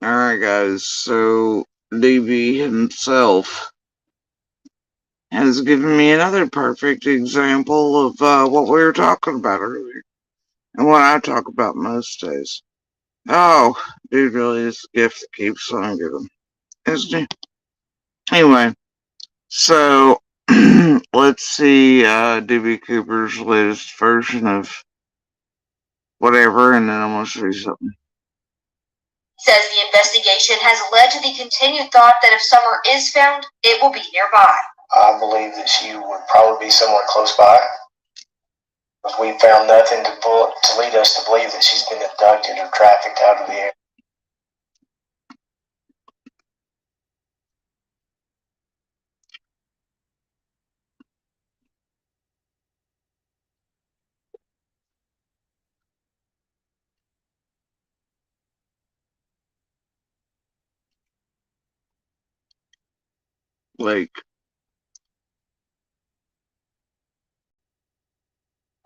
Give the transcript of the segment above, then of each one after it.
Alright guys, so DB himself has given me another perfect example of what we were talking about earlier. And what I talk about most days. Oh, dude really is a gift that keeps on giving. Isn't it? Anyway, so let's see DB Cooper's latest version of whatever, and then I'm going to show you something. Says the investigation has led to the continued thought that if Summer is found, it will be nearby. I believe that she would probably be somewhere close by. If we found nothing to lead us to believe that she's been abducted or trafficked out of the area. Like,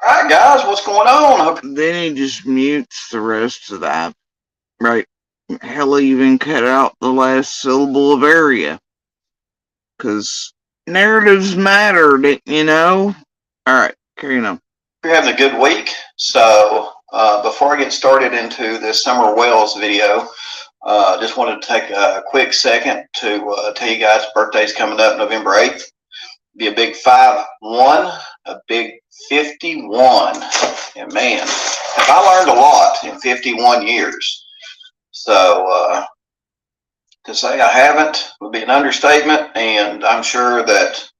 alright guys, what's going on? Then he just mutes the rest of that. Right. Hell, even cut out the last syllable of area. Because narratives matter, you know? Alright, carrying on. You're having a good week. So, before I get started into this Summer Wells video, just wanted to take a quick second to tell you guys birthday's coming up November 8th. Be a big 5-1, a big 51. And man, have I learned a lot in 51 years. So, to say I haven't would be an understatement, and I'm sure that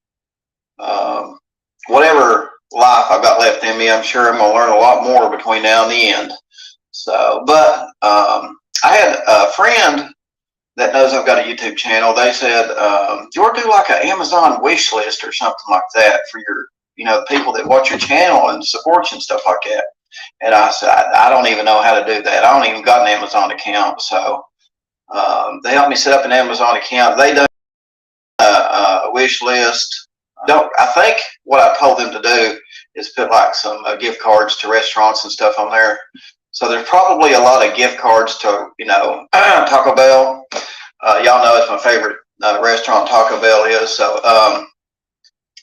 whatever life I've got left in me, I'm sure I'm going to learn a lot more between now and the end. So, but I had a friend that knows I've got a YouTube channel. They said, do you want to do like an Amazon wish list or something like that for your, the people that watch your channel and support you and stuff like that? And I said, I don't even know how to do that. I don't even got an Amazon account. So they helped me set up an Amazon account. They done a wish list. I think what I told them to do is put like some gift cards to restaurants and stuff on there. So there's probably a lot of gift cards to, Taco Bell. Y'all know it's my favorite restaurant, Taco Bell is. So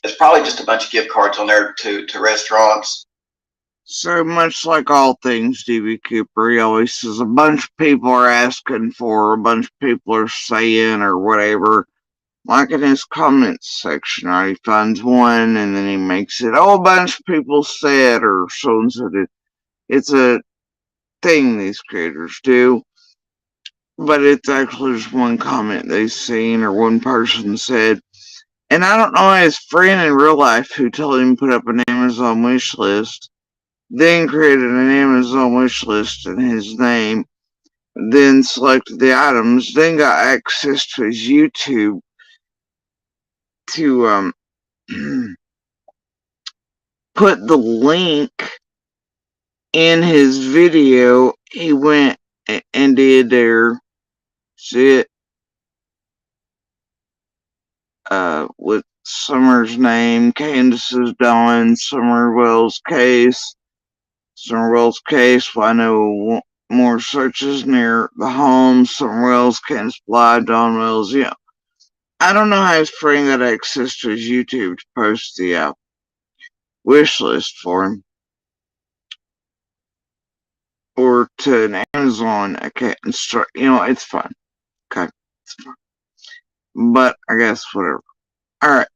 it's probably just a bunch of gift cards on there to restaurants. So much like all things DB Cooper, he always says a bunch of people are asking for, a bunch of people are saying, or whatever. Like in his comments section, right? He finds one and then he makes it, a bunch of people said, or so and so did. It's a thing these creators do, but it's actually just one comment they've seen or one person said. And I don't know his friend in real life who told him to put up an Amazon wish list, then created an Amazon wish list in his name, then selected the items, then got access to his YouTube to put the link in his video. He went and did there, see it, with Summer's name, Candace's Dawn, Summer Wells case. Summer Wells case, well, I know more searches near the home. Summer Wells, Candace Bly, Dawn Wells, I don't know how his friend got access to his YouTube to post the wish list for him. Or to an Amazon account and start, it's fun. Okay, it's fun. But I guess whatever. Alright.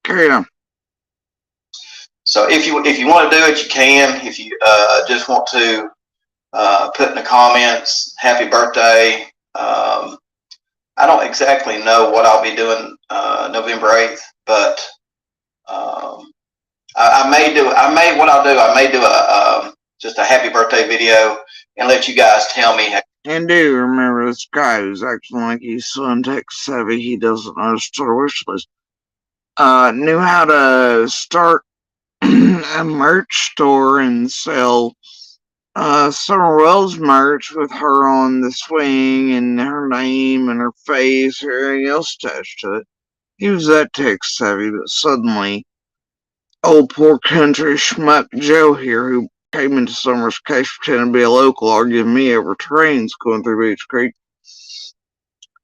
Carry on. So if you want to do it, you can. If you just want to put in the comments, happy birthday. I don't exactly know what I'll be doing November 8th, but I may do just a happy birthday video and let you guys tell me. And do remember this guy who's acting like he's so tech savvy he doesn't know how to start a wish list. Knew how to start a merch store and sell Summer Wells merch with her on the swing and her name and her face or anything else attached to it. He was that tech savvy, but suddenly old poor country schmuck Joe here, who came into Summers Case pretending to be a local, arguing me over trains going through Beach Creek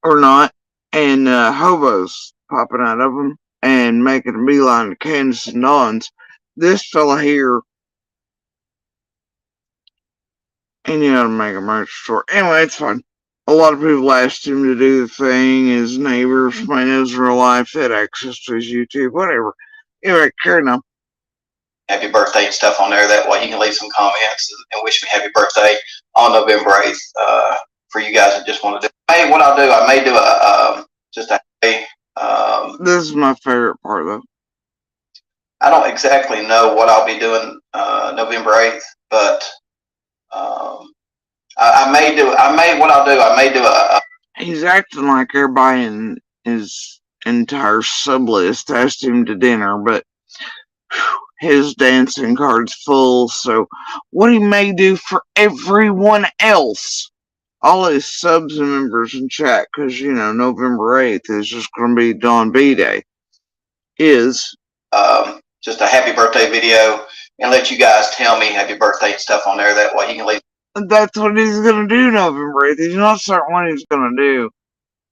or not, and hobos popping out of them and making a beeline to Candace and Don's. This fella here, he knew how to make a merch store. Anyway, it's fine. A lot of people asked him to do the thing. His neighbors, friends, real life, had access to his YouTube, whatever. Anyway, carry on. Happy birthday and stuff on there. That way you can leave some comments and wish me happy birthday on November 8th for you guys that just want to do. Hey, what I'll do, I may do just a this is my favorite part, though. I don't exactly know what I'll be doing November 8th, but I may do a. He's acting like everybody in his entire sub list asked him to dinner, but his dancing card's full, so what he may do for everyone else, all his subs and members in chat, because, November 8th is just going to be Dawn B Day, is just a happy birthday video and let you guys tell me happy birthday and stuff on there. That way you can leave. That's what he's going to do November 8th. He's not certain what he's going to do,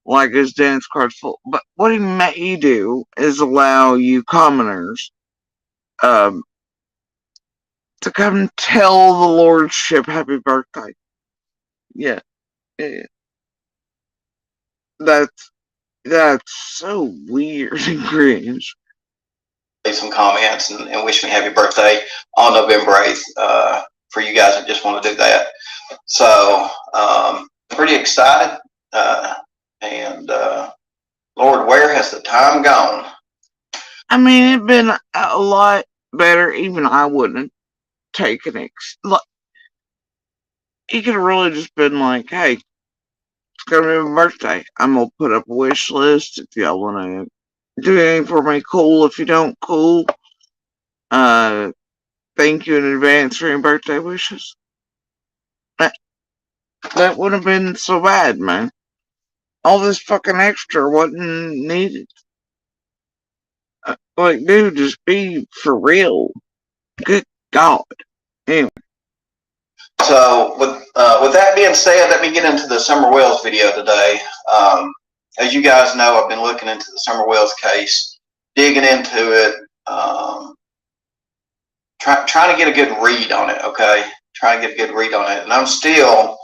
like his dance card's full. But what he may do is allow you commoners to come tell the Lordship happy birthday. Yeah. That's so weird and cringe. Leave some comments and wish me happy birthday on November 8th for you guys that just want to do that. So, pretty excited. And Lord, where has the time gone? I mean, it'd been a lot better. Even I wouldn't have taken it. Look, he could have really just been like, hey, it's going to be my birthday. I'm going to put up a wish list if y'all want to do anything for me. Cool. If you don't, cool. Thank you in advance for your birthday wishes. That would have been so bad, man. All this fucking extra wasn't needed. Like, dude, just be for real. Good God. Anyway. So, with that being said, let me get into the Summer Wells video today. As you guys know, I've been looking into the Summer Wells case, digging into it, trying to get a good read on it, okay? Trying to get a good read on it. And I'm still,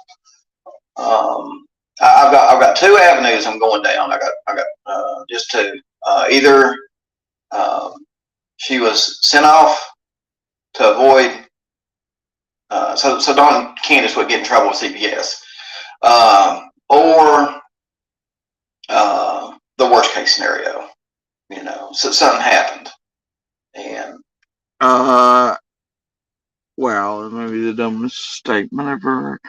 I've got two avenues I'm going down. I got just two. Either she was sent off to avoid, so Dawn Candace would get in trouble with CPS, or the worst case scenario, so something happened, and well, maybe the dumbest statement ever heard.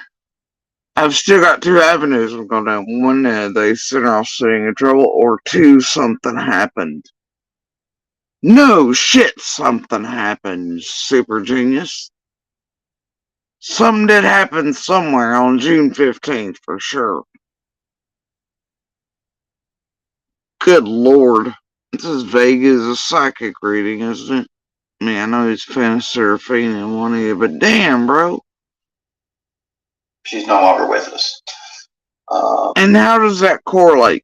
I've still got two avenues I'm going down. One, they sent her off sitting in trouble, or two, something happened. No shit, something happened, super genius. Something did happen somewhere on June 15th, for sure. Good Lord. It's as vague as a psychic reading, isn't it? I mean, I know it's Fantasy Seraphina and one of you, but damn, bro. She's no longer with us. And how does that correlate?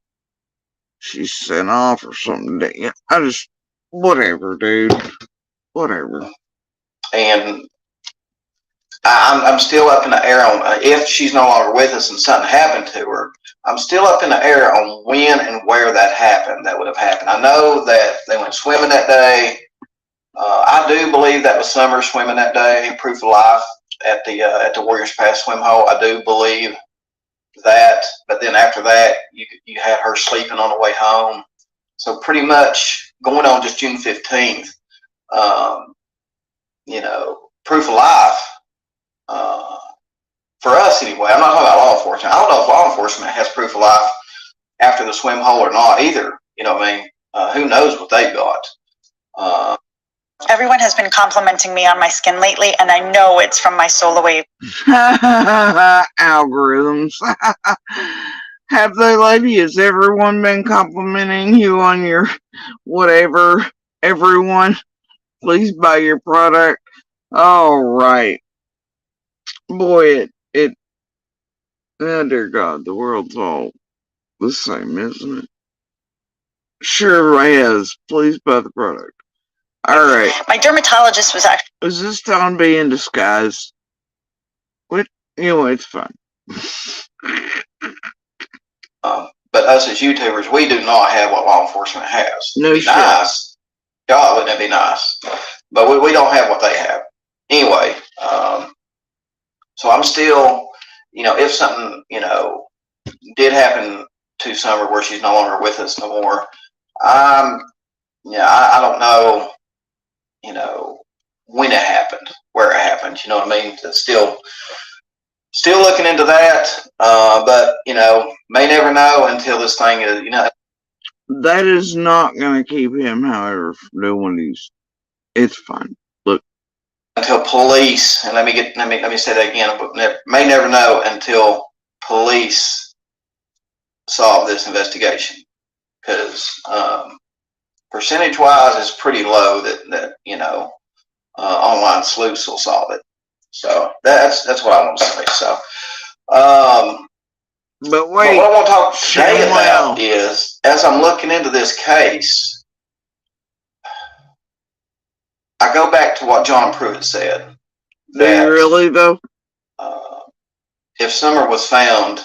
She's sent off or something. Whatever, dude. Whatever. And I'm still up in the air on if she's no longer with us and something happened to her. I'm still up in the air on when and where that happened. That would have happened. I know that they went swimming that day. I do believe that was Summer swimming that day. Proof of life at the Warriors Pass swim hole. I do believe that. But then after that, you had her sleeping on the way home. So pretty much going on just June 15th. Proof of life. For us anyway, I'm not talking about law enforcement. I don't know if law enforcement has proof of life after the swim hole or not either. You know what I mean? Who knows what they got? Everyone has been complimenting me on my skin lately, and I know it's from my solar wave. Algorithms. Have they, lady? Has everyone been complimenting you on your whatever? Everyone, please buy your product. All right. Boy, oh dear God, the world's all the same, isn't it? Sure, has. Please buy the product. Alright. My dermatologist was actually. Is this Don B in disguise? What? Anyway, it's fine. But us as YouTubers, we do not have what law enforcement has. No It'd be shit. nice. God, wouldn't it be nice? But we don't have what they have. Anyway, so I'm still, if something, did happen to Summer where she's no longer with us no more, I don't know, when it happened, where it happened. You know what I mean? It's still looking into that, but may never know until this thing is, That is not going to keep him, however, from doing these. It's fine. Look. Until police, and let me say that again, but may never know until police solve this investigation, because percentage-wise, it's pretty low that online sleuths will solve it. So that's what I want to say. So, but wait, what I want to talk today about is, as I'm looking into this case, I go back to what John Pruitt said. Do you really, though? If Summer was found,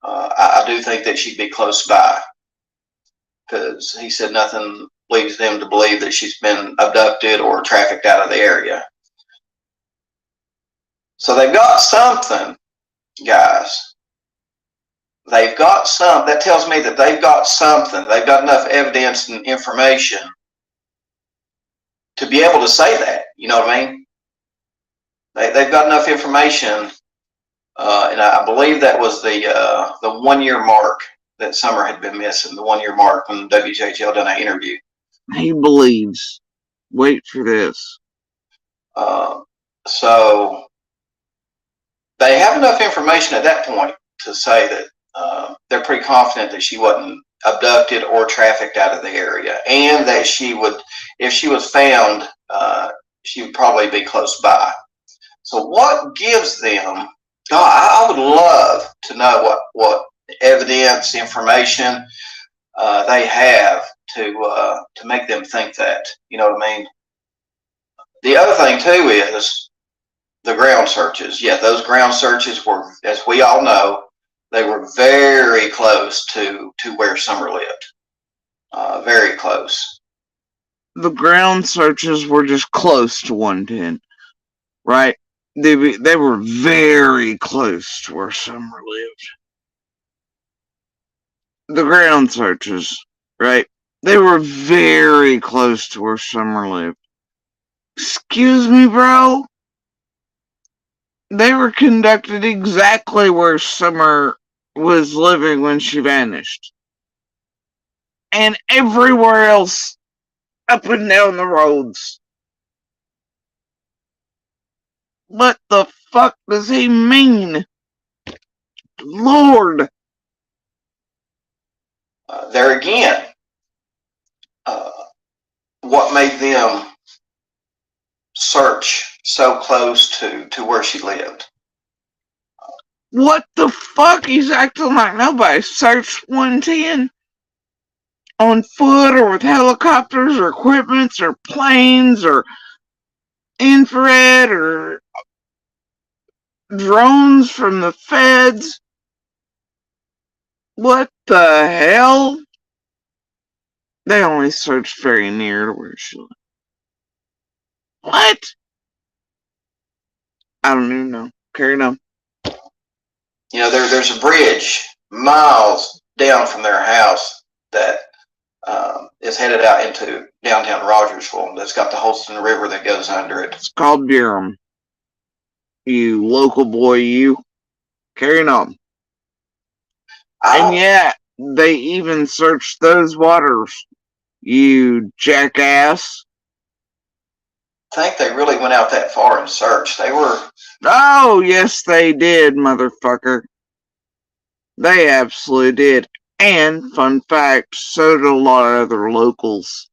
I do think that she'd be close by, because he said nothing leads them to believe that she's been abducted or trafficked out of the area. So they've got something, guys. They've got some. That tells me that they've got something. They've got enough evidence and information to be able to say that. You know what I mean? They've got enough information, and I believe that was the 1 year mark that Summer had been missing. The 1 year mark when WJHL done an interview. He believes. Wait for this. So they have enough information at that point to say that they're pretty confident that she wasn't abducted or trafficked out of the area, and that she would, if she was found, she would probably be close by. So what gives them? God, I would love to know what evidence, information they have to make them think that. You know what I mean? The other thing too is the ground searches. Yeah, those ground searches were, as we all know, they were very close to where Summer lived. Very close. The ground searches were just close to 110, right? They were very close to where Summer lived. The ground searches, right? They were very close to where Summer lived. Excuse me, bro? They were conducted exactly where Summer was living when she vanished. And everywhere else up and down the roads. What the fuck does he mean? Lord. There again, what made them search so close to where she lived? What the fuck? He's acting like nobody searched 110 on foot or with helicopters or equipments or planes or infrared or drones from the feds. What the hell? They only searched very near to where she lived. What? I don't even know. Carry on. There's a bridge miles down from their house that is headed out into downtown Rogersville. That's got the Holston River that goes under it. It's called Durham. You local boy, you. Carrying on. And yeah, they even searched those waters. You jackass. I think they really went out that far and searched. They were. Oh, yes, they did, motherfucker. They absolutely did. And, fun fact, so did a lot of other locals.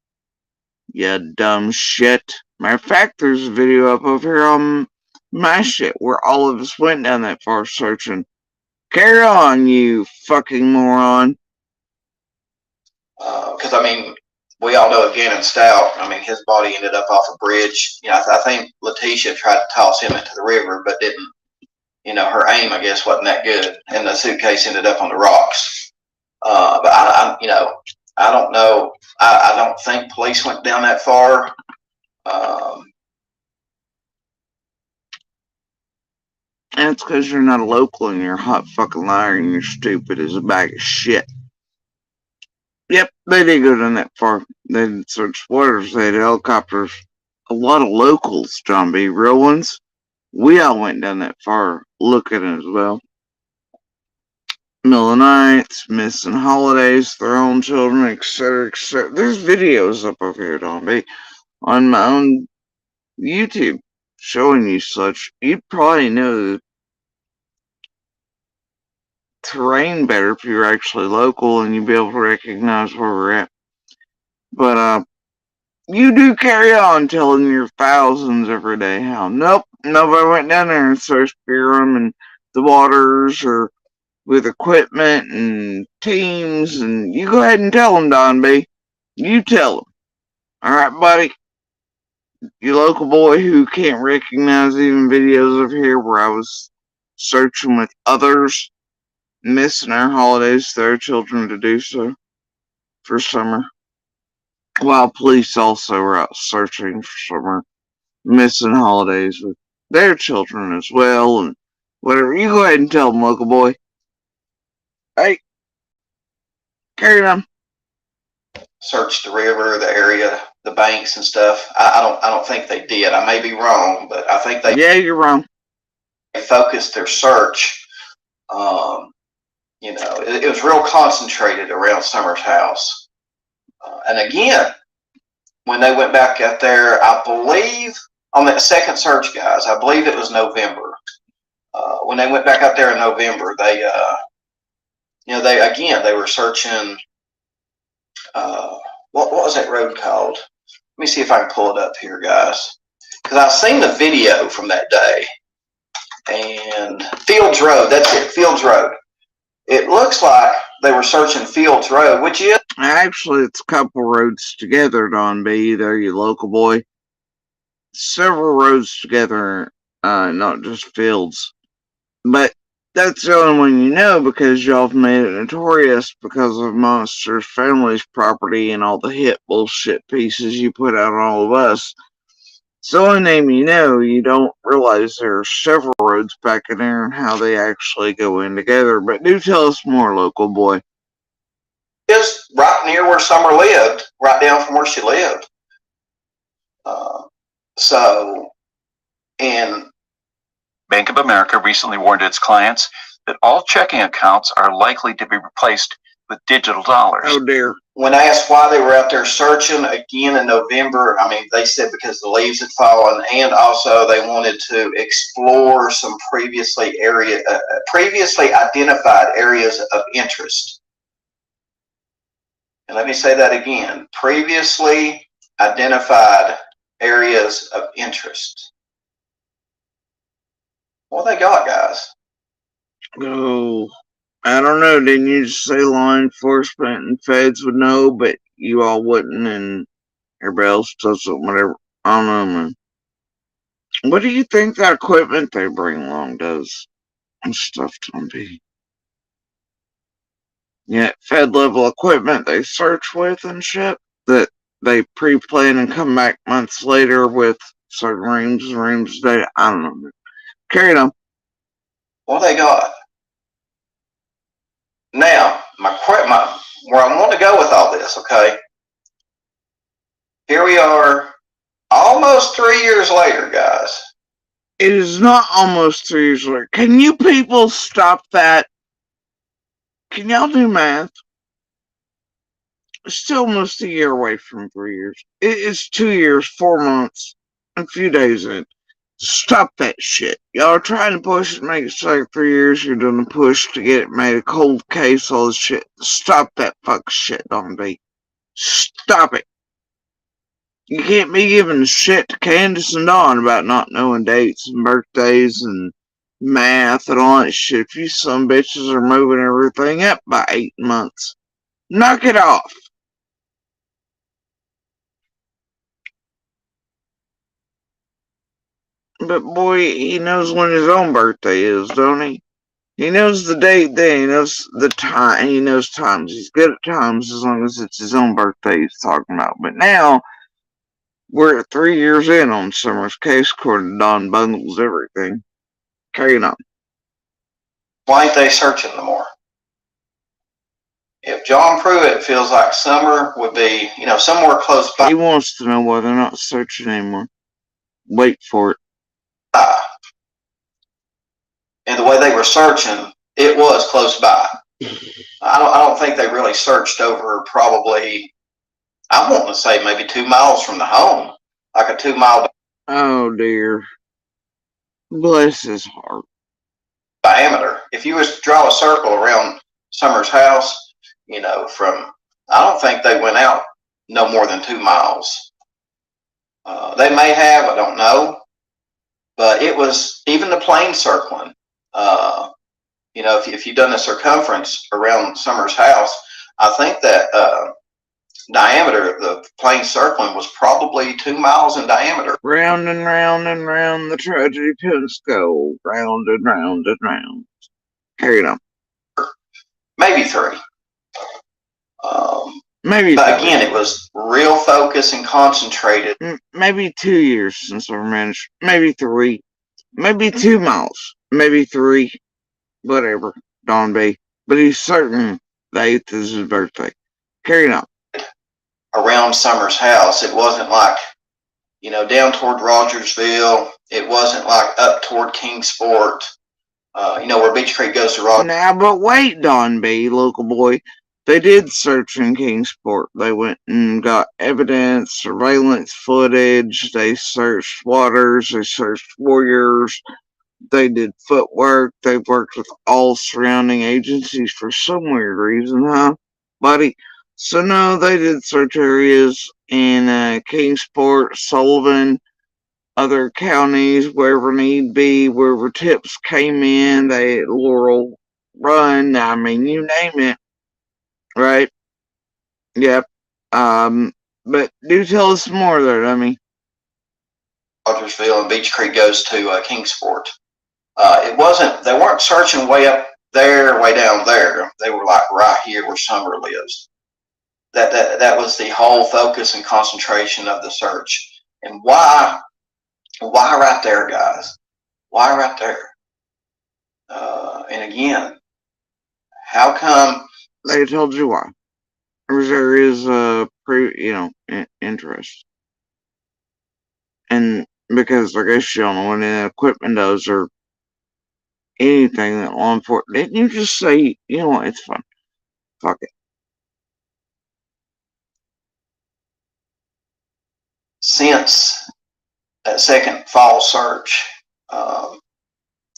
You dumb shit. Matter of fact, there's a video up over here on my shit, where all of us went down that far searching. Carry on, you fucking moron. Because I mean, we all know Gannon Stout. I mean, his body ended up off a bridge. You know, I think Letitia tried to toss him into the river, but didn't. You know, her aim, I guess, wasn't that good, and the suitcase ended up on the rocks. But you know, I don't know. I don't think police went down that far. That's because you're not a local and you're a hot fucking liar and you're stupid as a bag of shit. Yep, they did go down that far. They did search waters, they had helicopters. A lot of locals, John B. Real ones. We all went down that far looking as well. Middle of nights, missing holidays, their own children, etc., etc. There's videos up over here, John B. On my own YouTube showing you such. You'd probably know the terrain better if you're actually local and you'd be able to recognize where we're at. But you do carry on telling your thousands every day how nope, nobody went down there and searched for them and the waters or with equipment and teams, and you go ahead and tell them, Don B. You tell them. Alright, buddy? You local boy who can't recognize even videos of here where I was searching with others, missing our holidays to their children to do so for summer. While police also were out searching for summer, missing holidays with their children as well, and whatever. You go ahead and tell them, local boy. Hey, carry on. Searched the river, the area, the banks and stuff. I don't think they did. I may be wrong, but I think they you're wrong. focused their search. You know, it was real concentrated around Summer's house. And again, when they went back out there, I believe on that second search, guys, I believe it was November. When they went back out there in November, they, you know, they were searching. What was that road called? Let me see if I can pull it up here, guys, because I've seen the video from that day. And Fields Road, that's it, Fields Road. It looks like they were searching Fields Road, which is actually it's a couple roads together, Don B. There, you local boy. Several roads together, not just Fields. But that's the only one you know because y'all have made it notorious because of Monster's family's property and all the hit bullshit pieces you put out on all of us. It's the only name you know. You don't realize there are several roads back in there and how they actually go in together. But do tell us more, local boy. Is right near where Summer lived, right down from where she lived. And Bank of America recently warned its clients that all checking accounts are likely to be replaced with digital dollars. Oh dear. When asked why they were out there searching again in November, I mean, they said because the leaves had fallen, and also they wanted to explore some previously identified areas of interest. And let me say that again: previously identified areas of interest. What they got, guys? Oh, I don't know. Didn't you just say law enforcement and feds would know, but you all wouldn't, and everybody else does it, whatever? I don't know, man. What do you think that equipment they bring along does and stuff, Tom B? Yeah, fed level equipment they search with and shit that they pre-plan and come back months later with certain reams and reams of data. I don't know, man. Carry on. What they got? Now, where I want to go with all this, okay? Here we are, almost 3 years later, guys. It is not almost 3 years later. Can you people stop that? Can y'all do math? It's still almost a year away from 3 years. It is 2 years, 4 months, a few days in. Stop that shit. Y'all are trying to push it, make it like 3 years. You're doing a push to get it made a cold case, all this shit. Stop that fuck shit, Don B. Stop it. You can't be giving shit to Candace and Dawn about not knowing dates and birthdays and math and all that shit. If you some bitches are moving everything up by 8 months, knock it off. But boy, he knows when his own birthday is, don't he? He knows the date then, he knows the time, he knows times. He's good at times as long as it's his own birthday he's talking about. But now, we're 3 years in on Summer's case, according to Don Bungles everything. Carrying on. Why ain't they searching no more? If John Pruitt feels like Summer would be, somewhere close by, He wants to know why they're not searching anymore. Wait for it. and the way they were searching, it was close by. I don't think they really searched over probably, I want to say maybe 2 miles from the home, like a 2-mile Oh dear. Bless his heart. diameter. If you was to draw a circle around Summer's house, I don't think they went out no more than 2 miles. They may have, I don't know, but it was even the plane circling. If you've done the circumference around Summer's house, I think that diameter, the plane circling, was probably 2 miles in diameter. Round and round and round the tragedy pins go. Round and round and round. Carry on. Maybe 3. Maybe But again, it was real focused and concentrated. Maybe 2 years since I managed. Maybe 3. Maybe 2 miles. Maybe 3. Whatever. Don B. But he's certain the 8th is his birthday. Carry on. Around Summer's house, it wasn't like, down toward Rogersville. It wasn't like up toward Kingsport. Where Beach Creek goes to Roger. Now, but wait, Don B, local boy. They did search in Kingsport. They went and got evidence, surveillance footage. They searched waters. They searched warriors. They did footwork. They worked with all surrounding agencies for some weird reason, huh, buddy? So no, they did search areas in Kingsport, Sullivan, other counties, wherever need be, wherever tips came in. They Laurel Run. I mean, you name it. Right? Yep. But do tell us more there, dummy. Rogersville and Beach Creek goes to Kingsport. They weren't searching way up there, way down there. They were like right here where Summer lives. That was the whole focus and concentration of the search. And why right there, guys? Why right there? And again, how come They told you why? There is interest. And because I guess you don't know what any equipment does or anything that law enforcement. Didn't you just say, it's fun? Fuck it. since that second fall search,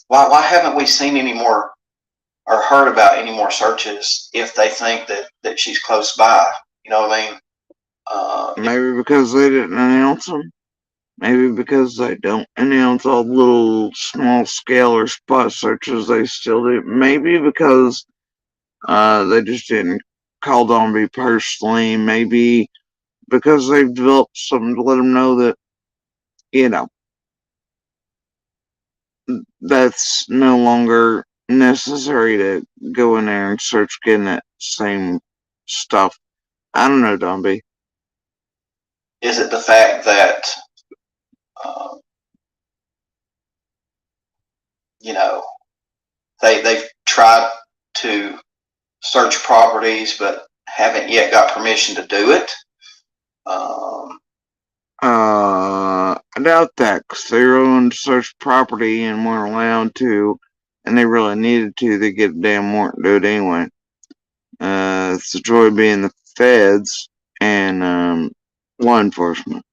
why haven't we seen any more or heard about any more searches if they think that she's close by? You know what I mean? Maybe because they didn't announce them. Maybe because they don't announce all the little small scale or spot searches they still do. Maybe because they just didn't call Don B personally. Maybe because they've developed something to let them know that, that's no longer necessary to go in there and search again that same stuff. I don't know, Don B. Is it the fact that, they've tried to search properties but haven't yet got permission to do it? I doubt that, because they were on search property and weren't allowed to, and they really needed to. They get a damn warrant to do it anyway. It's the joy of being the feds and law enforcement.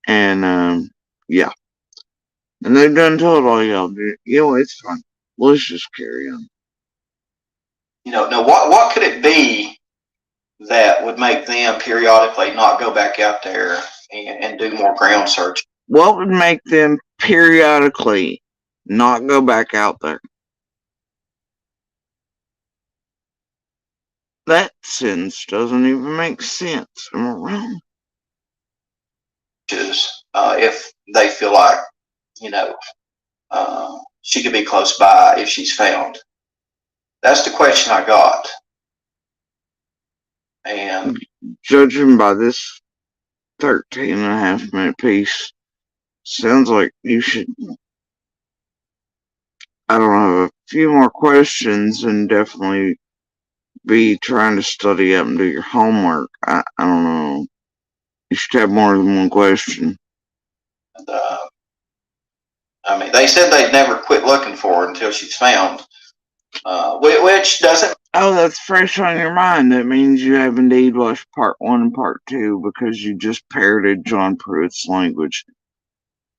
And yeah. And they've done told all y'all, it's fine. Let's just carry on. Now what could it be that would make them periodically not go back out there and do more ground search? What would make them periodically not go back out there? That sentence doesn't even make sense. Am I wrong? If they feel like, you know, she could be close by if she's found. That's the question I got. And judging by this 13.5 minute piece, sounds like you should, I don't know, have a few more questions and definitely be trying to study up and do your homework. I don't know. You should have more than one question. I mean, they said they'd never quit looking for her until she's found, which doesn't. Oh, that's fresh on your mind. That means you have indeed watched part 1 and part 2 because you just parroted John Pruitt's language.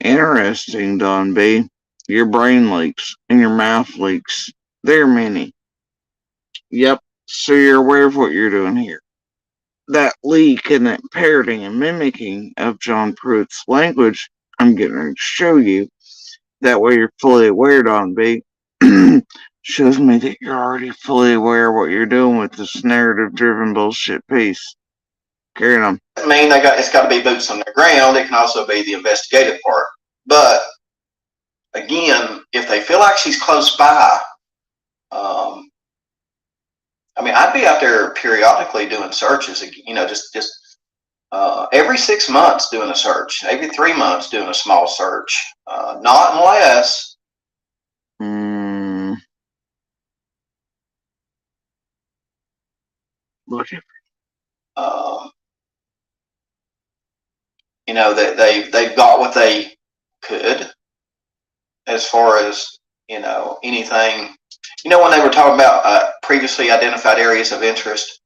Interesting, Don B. Your brain leaks and your mouth leaks. There are many. Yep, so you're aware of what you're doing here. That leak and that parroting and mimicking of John Pruitt's language, I'm getting ready to show you. That way you're fully aware, Don B. Shows me that you're already fully aware of what you're doing with this narrative-driven bullshit piece. Carry on. I mean, it's got to be boots on the ground. It can also be the investigative part. But again, if they feel like she's close by, I mean, I'd be out there periodically doing searches. You know, just every 6 months doing a search, every 3 months doing a small search, not unless. Whatever. You know, that they've got what they could as far as, you know, anything. You know, when they were talking about previously identified areas of interest,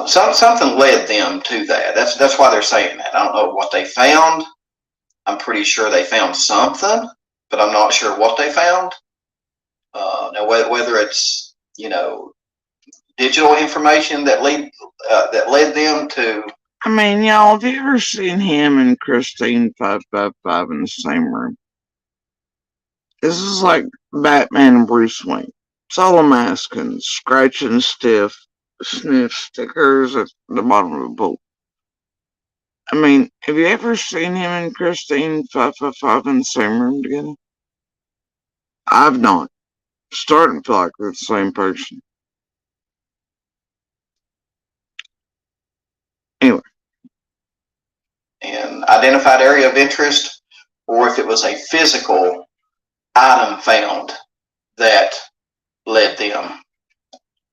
something led them to that. That's why they're saying that. I don't know what they found. I'm pretty sure they found something, but I'm not sure what they found. Now, whether it's, you know, digital information that led them to. I mean, y'all, have you ever seen him and Christine 555 in the same room? This is like Batman and Bruce Wayne. It's all a mask and scratching sniff stickers at the bottom of the boat. I mean, have you ever seen him and Christine 555 in the same room together? I've not. Starting to feel like they're the same person. Anyway. An identified area of interest, or if it was a physical item found that led them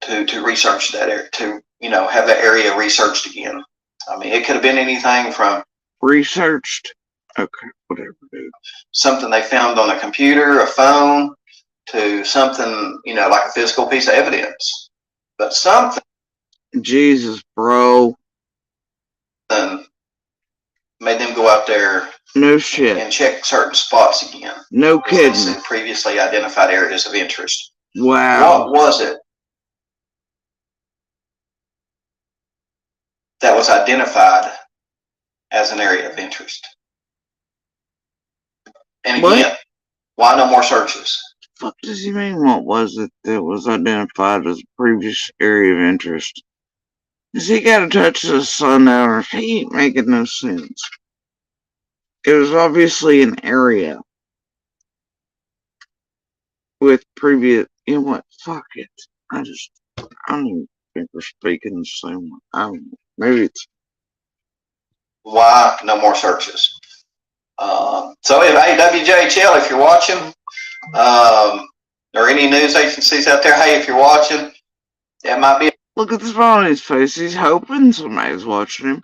to research that area, to, you know, have that area researched again. I mean, it could have been anything from researched. Okay, whatever, dude. Something they found on a computer, a phone, to something, you know, like a physical piece of evidence. But something. Jesus, bro. Made them go out there. No shit. And check certain spots again. No kidding. In previously identified areas of interest. Wow. What was it that was identified as an area of interest? And again, what? Why no more searches? What does he mean? What was it that was identified as a previous area of interest? Has he got to touch the sundowners? He ain't making no sense. It was obviously an area with previous. You know what? Fuck it. I don't even think we're speaking the same way. I don't know. Maybe it's. Why no more searches? So, hey, WJHL, if you're watching, or any news agencies out there, hey, if you're watching, that might be. Look at the smile on his face. He's hoping somebody's watching him.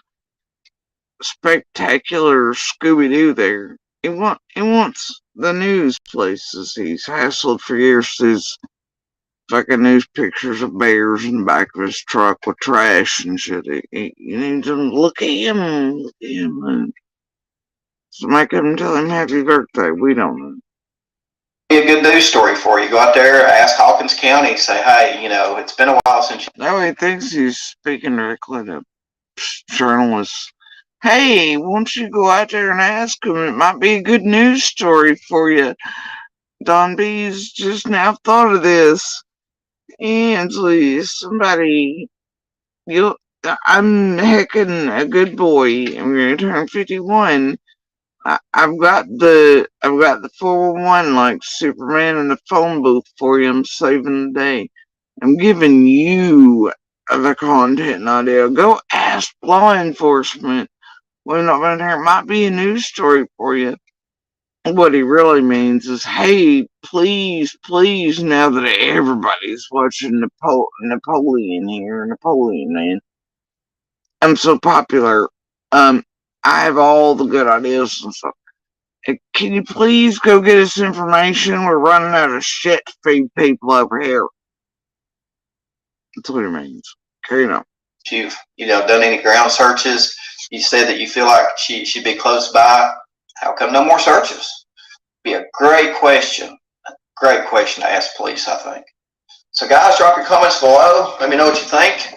Spectacular Scooby-Doo there. He wants the news places. He's hassled for years through fucking news pictures of bears in the back of his truck with trash and shit. You need to look at him. Look at him. Somebody come and tell him happy birthday. We don't know. Be a good news story for you. Go out there, ask Hawkins County, say, hey, it's been a while since. Now he thinks he's speaking directly to journalists. Hey, won't you go out there and ask him? It might be a good news story for you. Don B's just now thought of this. Ansley, somebody, I'm heckin' a good boy. I'm gonna turn 51. I've got the 411 like Superman in the phone booth for you. I'm saving the day. I'm giving you the content idea. Go ask law enforcement. When there might be a news story for you. What he really means is, hey, please, please, now that everybody's watching Napoleon here, Napoleon Man, I'm so popular. I have all the good ideas and stuff. Can you please go get us information? We're running out of shit to feed people over here. That's what it means. Carry on. You've done any ground searches? You said that you feel like she'd be close by. How come no more searches? Be a great question. Great question to ask police, I think. So guys, drop your comments below. Let me know what you think.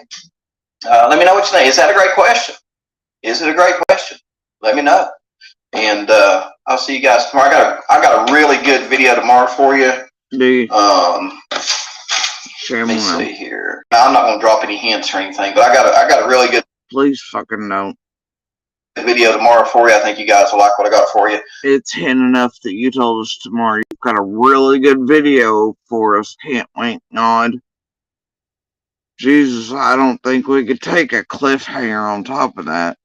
Let me know what you think. Is that a great question? Is it a great question? Let me know. And I'll see you guys tomorrow. I got a really good video tomorrow for you. Let me see here. Now, I'm not going to drop any hints or anything, but I got a really good. Please fucking don't. Video tomorrow for you. I think you guys will like what I got for you. It's hint enough that you told us tomorrow you've got a really good video for us. Hint, wink, nod. Jesus, I don't think we could take a cliffhanger on top of that.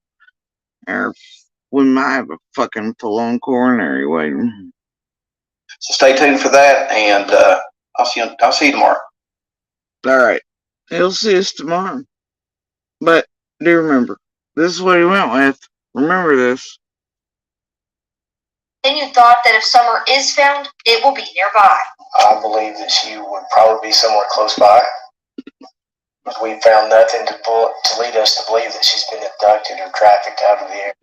Or we might have a fucking full-on coronary waiting. So stay tuned for that, and I'll see you tomorrow. All right, he'll see us tomorrow. But do remember, this is what he went with. Remember this. Then you thought that if Summer is found, it will be nearby. I believe that she would probably be somewhere close by. We found nothing to lead us to believe that she's been abducted or trafficked out of the area.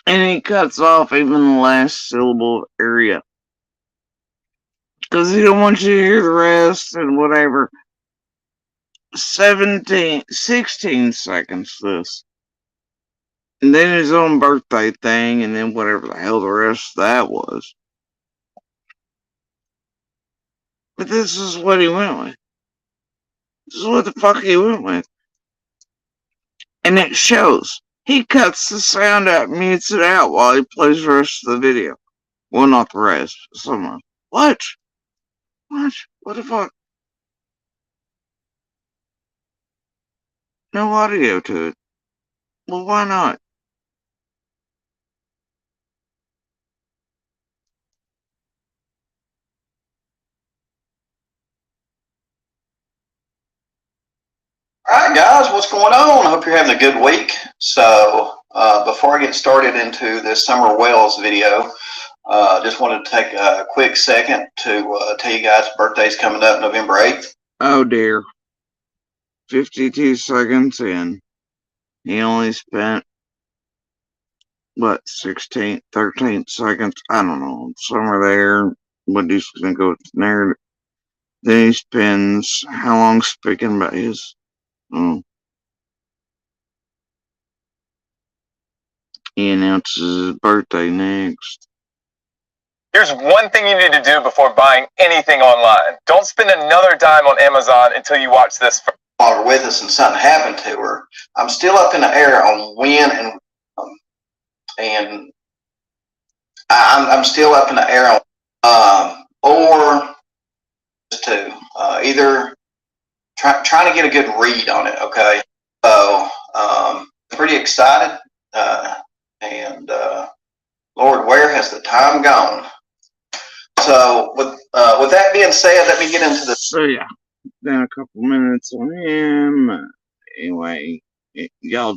And he cuts off even the last syllable area. Because he don't want you to hear the rest and whatever. 16 seconds this. And then his own birthday thing, and then whatever the hell the rest of that was. But this is what he went with. This is what the fuck he went with. And it shows. He cuts the sound out, mutes it out while he plays the rest of the video. Well, not the rest. Some of it. What? What? What the fuck? No audio to it. Well, why not? All right, guys, what's going on? I hope you're having a good week. So before I get started into this Summer Wells video, just wanted to take a quick second to tell you guys birthday's coming up November 8th. Oh dear. 52 seconds in. He only spent, what, 16, 13 seconds? I don't know. Somewhere there. But he's going to go to narrative. Then he spends, how long speaking about his? Oh. He announces his birthday next. Here's one thing you need to do before buying anything online. Don't spend another dime on Amazon until you watch this first. While with us and something happened to her, I'm still up in the air on when and I'm still up in the air on or to either trying to get a good read on it. Okay, so pretty excited, and Lord, where has the time gone? So with that being said, let me get into the. So yeah, then a couple minutes on him. Anyway, y'all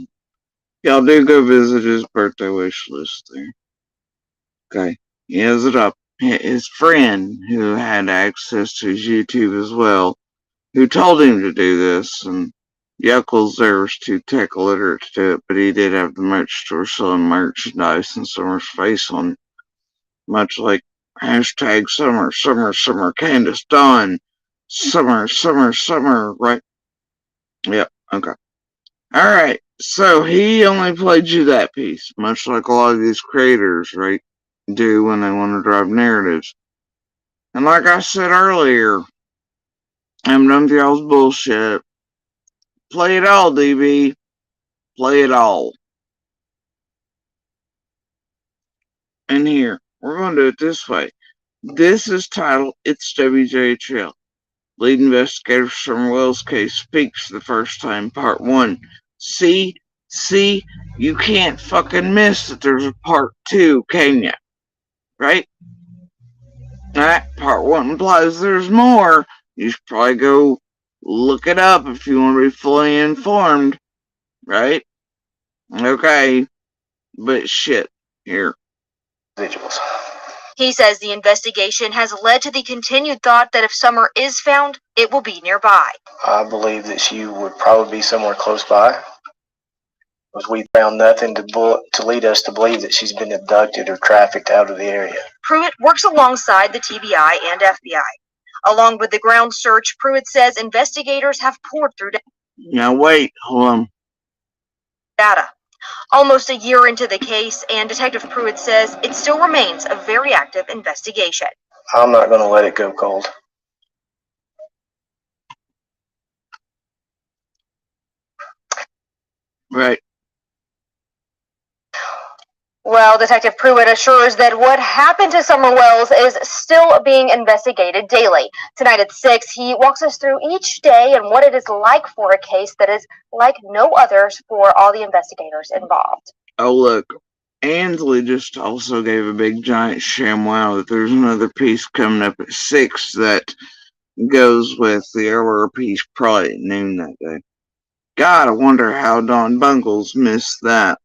do go visit his birthday wish list there. Okay, he has it up. His friend, who had access to his YouTube as well, who told him to do this, and Yuckles there was too tech literate to do it, but he did have the merch store selling merchandise and Summer's face on, much like hashtag summer, summer, summer, Candace Dawn, summer, summer, summer, right? Yep, okay. Alright, so he only played you that piece, much like a lot of these creators, right, do when they want to drive narratives. And like I said earlier, I'm done with y'all's bullshit. Play it all, DB. Play it all. And here, we're going to do it this way. This is titled It's WJHL. Lead investigator for Summer Wells case speaks for the first time, part 1. See, you can't fucking miss that there's a part 2, can ya? Right? That part 1 implies there's more. You should probably go look it up if you want to be fully informed. Right? Okay. But shit. Here. Individuals. He says the investigation has led to the continued thought that if Summer is found, it will be nearby. I believe that she would probably be somewhere close by, because we found nothing to lead us to believe that she's been abducted or trafficked out of the area. Pruitt works alongside the TBI and FBI. Along with the ground search, Pruitt says investigators have poured through Now wait, hold on. data. Almost a year into the case, and Detective Pruitt says it still remains a very active investigation. I'm not going to let it go cold. Right. Well, Detective Pruitt assures that what happened to Summer Wells is still being investigated daily. Tonight at 6, he walks us through each day and what it is like for a case that is like no others for all the investigators involved. Oh, look. Ansley just also gave a big giant ShamWow that there's another piece coming up at 6 that goes with the earlier piece probably at noon that day. God, I wonder how Don Bungles missed that.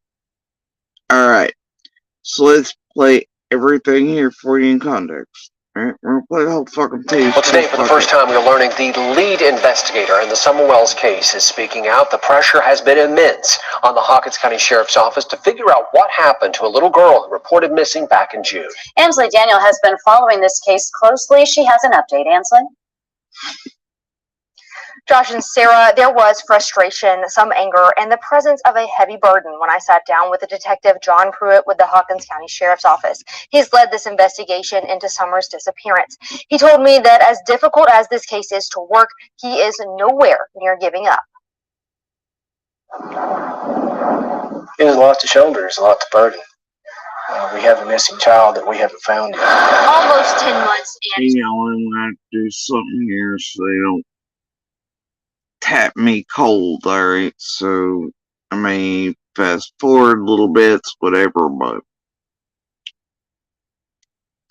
Alright. So let's play everything here for you in context. Alright, we're gonna play the whole fucking piece. Well, today, for the first time, we're learning the lead investigator in the Summer Wells case is speaking out. The pressure has been immense on the Hawkins County Sheriff's Office to figure out what happened to a little girl who reported missing back in June. Ansley Daniel has been following this case closely. She has an update. Ansley? Josh and Sarah, there was frustration, some anger, and the presence of a heavy burden when I sat down with the detective John Pruitt with the Hawkins County Sheriff's Office. He's led this investigation into Summer's disappearance. He told me that as difficult as this case is to work, he is nowhere near giving up. It is a lot to shoulder, it's a lot to burden. We have a missing child that we haven't found yet. Almost 10 months and You know, I'm gonna have to do something here so they don't tap me cold, alright? So, I mean, fast forward a little bit, whatever, but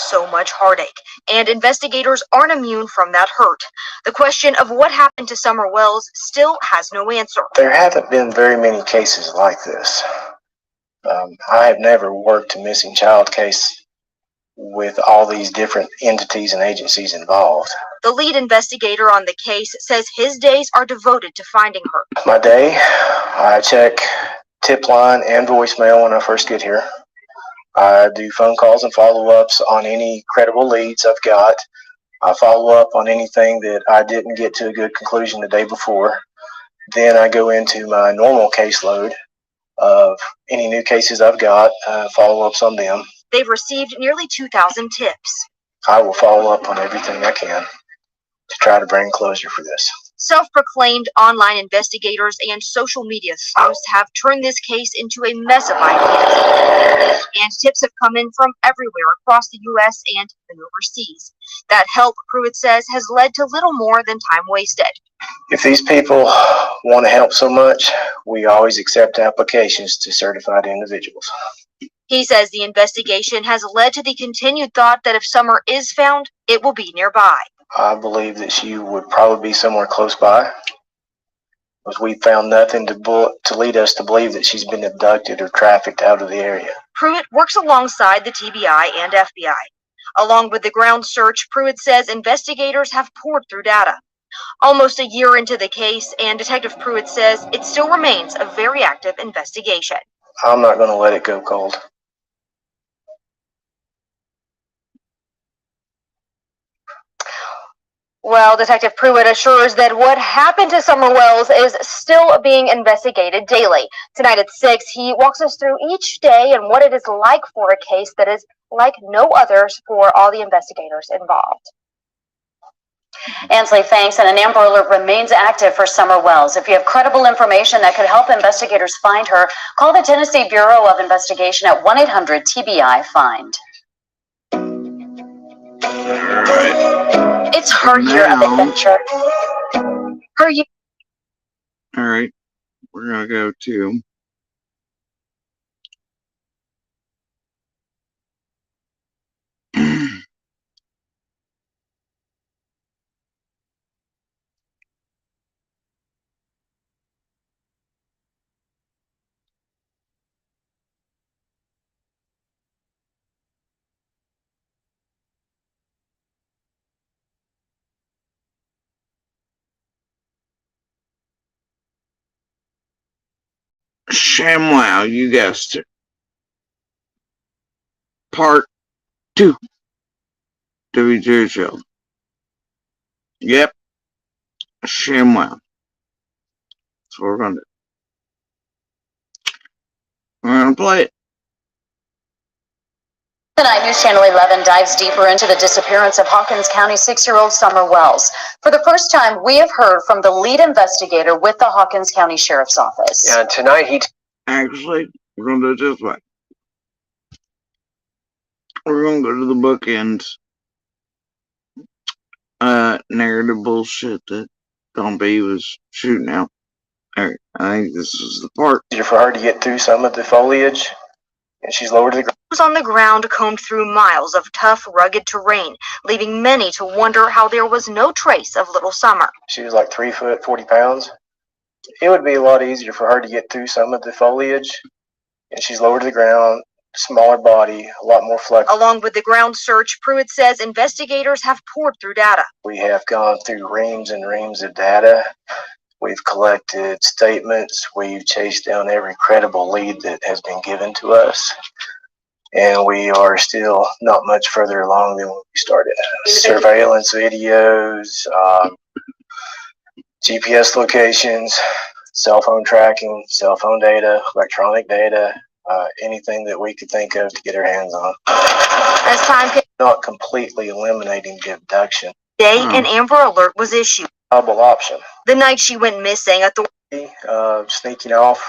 so much heartache, and investigators aren't immune from that hurt. The question of what happened to Summer Wells still has no answer. There haven't been very many cases like this. I have never worked a missing child case with all these different entities and agencies involved. The lead investigator on the case says his days are devoted to finding her. My day, I check tip line and voicemail when I first get here. I do phone calls and follow-ups on any credible leads I've got. I follow up on anything that I didn't get to a good conclusion the day before. Then I go into my normal caseload of any new cases I've got, follow-ups on them. They've received nearly 2,000 tips. I will follow up on everything I can to try to bring closure for this. Self-proclaimed online investigators and social media sleuths have turned this case into a mess of ideas. And tips have come in from everywhere across the U.S. and even overseas. That help, Pruitt says, has led to little more than time wasted. If these people want to help so much, we always accept applications to certified individuals. He says the investigation has led to the continued thought that if Summer is found, it will be nearby. I believe that she would probably be somewhere close by, because we found nothing to lead us to believe that she's been abducted or trafficked out of the area. Pruitt works alongside the TBI and FBI. Along with the ground search, Pruitt says investigators have poured through data. Almost a year into the case, and Detective Pruitt says it still remains a very active investigation. I'm not going to let it go cold. Well, Detective Pruitt assures that what happened to Summer Wells is still being investigated daily. Tonight at 6, he walks us through each day and what it is like for a case that is like no others for all the investigators involved. Ansley, thanks. And an Amber Alert remains active for Summer Wells. If you have credible information that could help investigators find her, call the Tennessee Bureau of Investigation at 1-800-TBI-FIND. Alright. It's her year of adventure. Her year. Alright. We're gonna go to ShamWow, you guessed it. Part 2. WTW. Yep. ShamWow. That's what we're gonna do. We're gonna play it. Tonight, News Channel 11 dives deeper into the disappearance of Hawkins County 6-year-old Summer Wells. For the first time, we have heard from the lead investigator with the Hawkins County Sheriff's Office. And tonight Actually, we're gonna do it this way. We're gonna go to the bookends. Narrative bullshit that Don B was shooting out. Alright, I think this is the part. Easier for her to get through some of the foliage, and she's lower to the ground. On the ground combed through miles of tough, rugged terrain, leaving many to wonder how there was no trace of little Summer. She was like 3 foot, 40 pounds. It would be a lot easier for her to get through some of the foliage, and she's lower to the ground, smaller body, a lot more flexible. Along with the ground search, Pruitt says investigators have poured through data. We have gone through reams and reams of data. We've collected statements. We've chased down every credible lead that has been given to us. And we are still not much further along than when we started. Surveillance videos, GPS locations, cell phone tracking, cell phone data, electronic data, anything that we could think of to get our hands on. As time Not completely eliminating the abduction. Day, an Amber Alert was issued. Viable option. The night she went missing, Sneaking off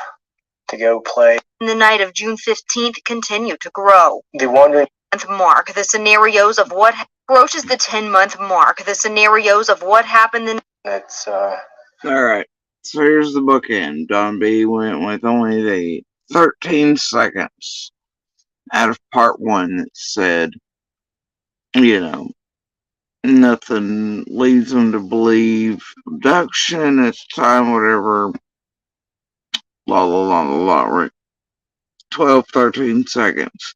to go play. the night of June 15th continued to grow. The wandering Mark, the scenarios of what approaches the 10-month mark, the scenarios of what happened in. that's Alright, so here's the bookend. Don B went with only the 13 seconds out of part 1 that said, you know, nothing leads them to believe abduction at the time, whatever. La la la la la, right? 12, 13 seconds.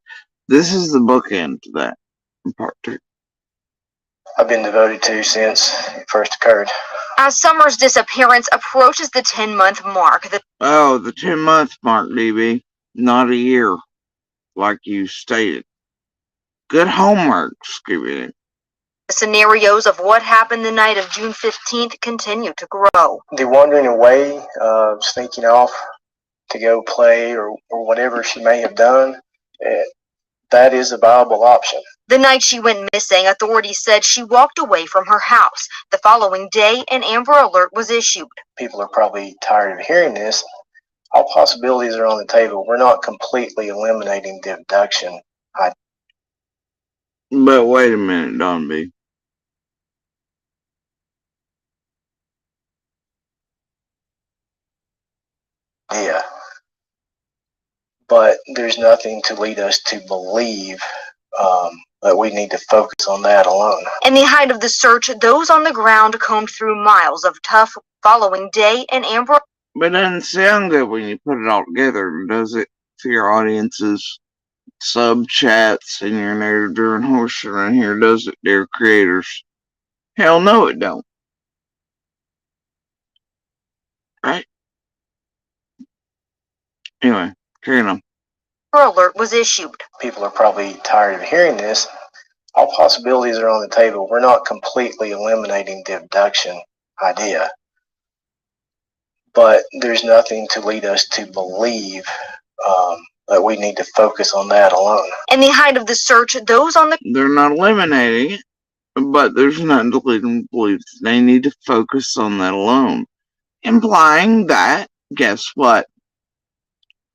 This is the bookend to that in part 2. I've been devoted to since it first occurred. As Summer's disappearance approaches the 10-month mark, the 10-month mark, DB. Not a year, like you stated. Good homework, Scooby. scenarios of what happened the night of June 15th continue to grow. The wandering away, sneaking off to go play or whatever she may have done, that is a viable option. The night she went missing, authorities said she walked away from her house. The following day, an Amber Alert was issued. People are probably tired of hearing this. All possibilities are on the table. We're not completely eliminating the abduction. But wait a minute, Don B. Yeah. But there's nothing to lead us to believe that we need to focus on that alone. In the height of the search, those on the ground combed through miles of tough. Following day, an Amber. But it doesn't sound good when you put it all together, does it? To your audience's sub chats and your narrative driven horse around here, does it, dear creators? Hell no, it don't. Right? Anyway, carrying on. Alert was issued. People are probably tired of hearing this. All possibilities are on the table. We're not completely eliminating the abduction idea, but there's nothing to lead us to believe that we need to focus on that alone. In the height of the search, those on the They're not eliminating it, but there's nothing to lead them to believe they need to focus on that alone. Implying that, guess what?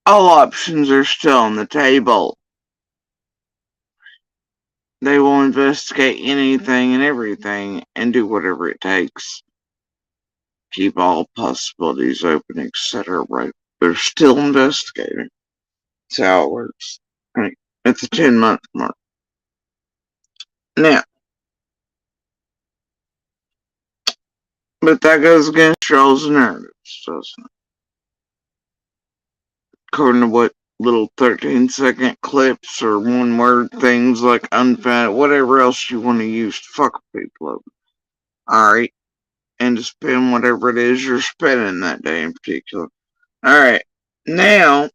All options are still on the table. They will investigate anything and everything and do whatever it takes. Keep all possibilities open, etc. Right? They're still investigating. That's how it works. Right? It's a 10-month mark. Now, but that goes against y'all's narratives, doesn't it? According to what little 13-second clips or one-word things like unfound, whatever else you want to use to fuck people over. Alright? And to spend whatever it is you're spending that day in particular. Alright. Now,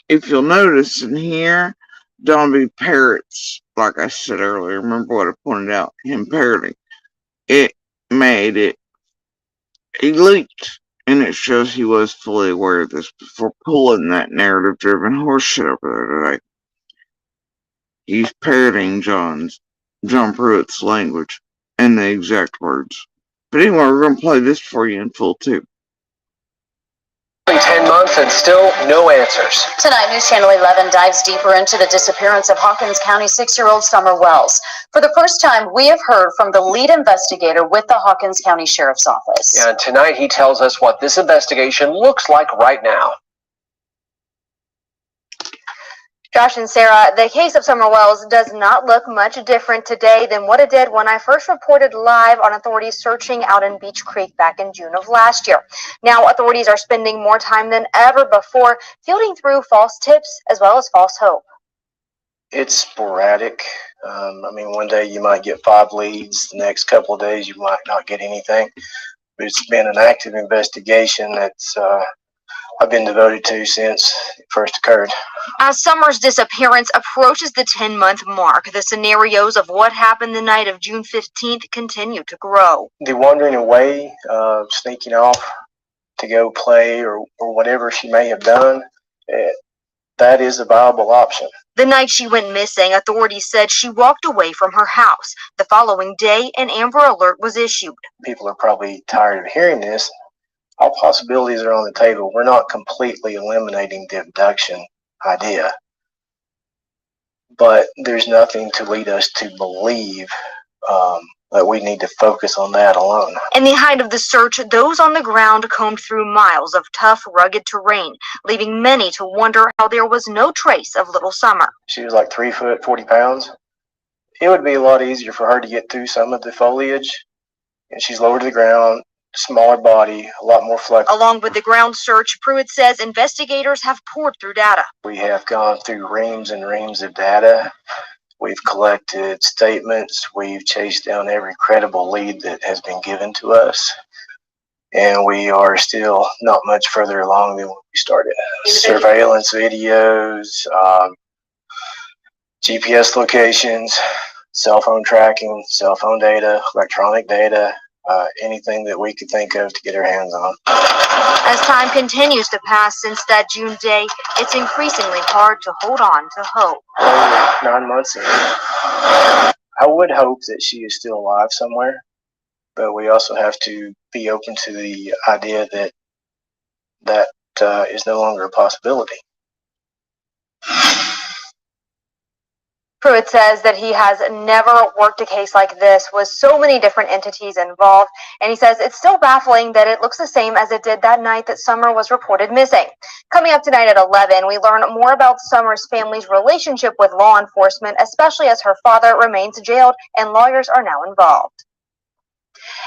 if you'll notice in here, Dombey parrots, like I said earlier, remember what I pointed out, him parroting. It made it, he leaked, and it shows he was fully aware of this before pulling that narrative-driven horseshit over there today. He's parroting John Pruitt's language and the exact words. But anyway, we're going to play this for you in full too. 10 months and still no answers. Tonight, News Channel 11 dives deeper into the disappearance of Hawkins County 6-year-old Summer Wells. For the first time, we have heard from the lead investigator with the Hawkins County Sheriff's Office. And tonight he tells us what this investigation looks like right now. Josh and Sarah, the case of Summer Wells does not look much different today than what it did when I first reported live on authorities searching out in Beach Creek back in June of last year. Now, authorities are spending more time than ever before fielding through false tips as well as false hope. It's sporadic. One day you might get 5 leads. The next couple of days you might not get anything. But it's been an active investigation that's I've been devoted to since it first occurred. As Summer's disappearance approaches the 10-month mark, the scenarios of what happened the night of June 15th continue to grow. The wandering away, sneaking off to go play or whatever she may have done, that is a viable option. The night she went missing, authorities said she walked away from her house. The following day, an Amber Alert was issued. People are probably tired of hearing this. All possibilities are on the table. We're not completely eliminating the abduction idea, but there's nothing to lead us to believe that we need to focus on that alone. In the height of the search, those on the ground combed through miles of tough, rugged terrain, leaving many to wonder how there was no trace of little Summer. She was like 3 foot, 40 pounds. It would be a lot easier for her to get through some of the foliage, and she's lower to the ground. Smaller body, a lot more flexible. Along with the ground search, Pruitt says investigators have poured through data. We have gone through reams and reams of data. We've collected statements. We've chased down every credible lead that has been given to us. And we are still not much further along than when we started. Surveillance videos, GPS locations, cell phone tracking, cell phone data, electronic data. Anything that we could think of to get our hands on. As time continues to pass since that June day, it's increasingly hard to hold on to hope. 9 months in, I would hope that she is still alive somewhere, but we also have to be open to the idea that that is no longer a possibility. Pruitt says that he has never worked a case like this with so many different entities involved, and he says it's still baffling that it looks the same as it did that night that Summer was reported missing. Coming up tonight at 11, we learn more about Summer's family's relationship with law enforcement, especially as her father remains jailed and lawyers are now involved.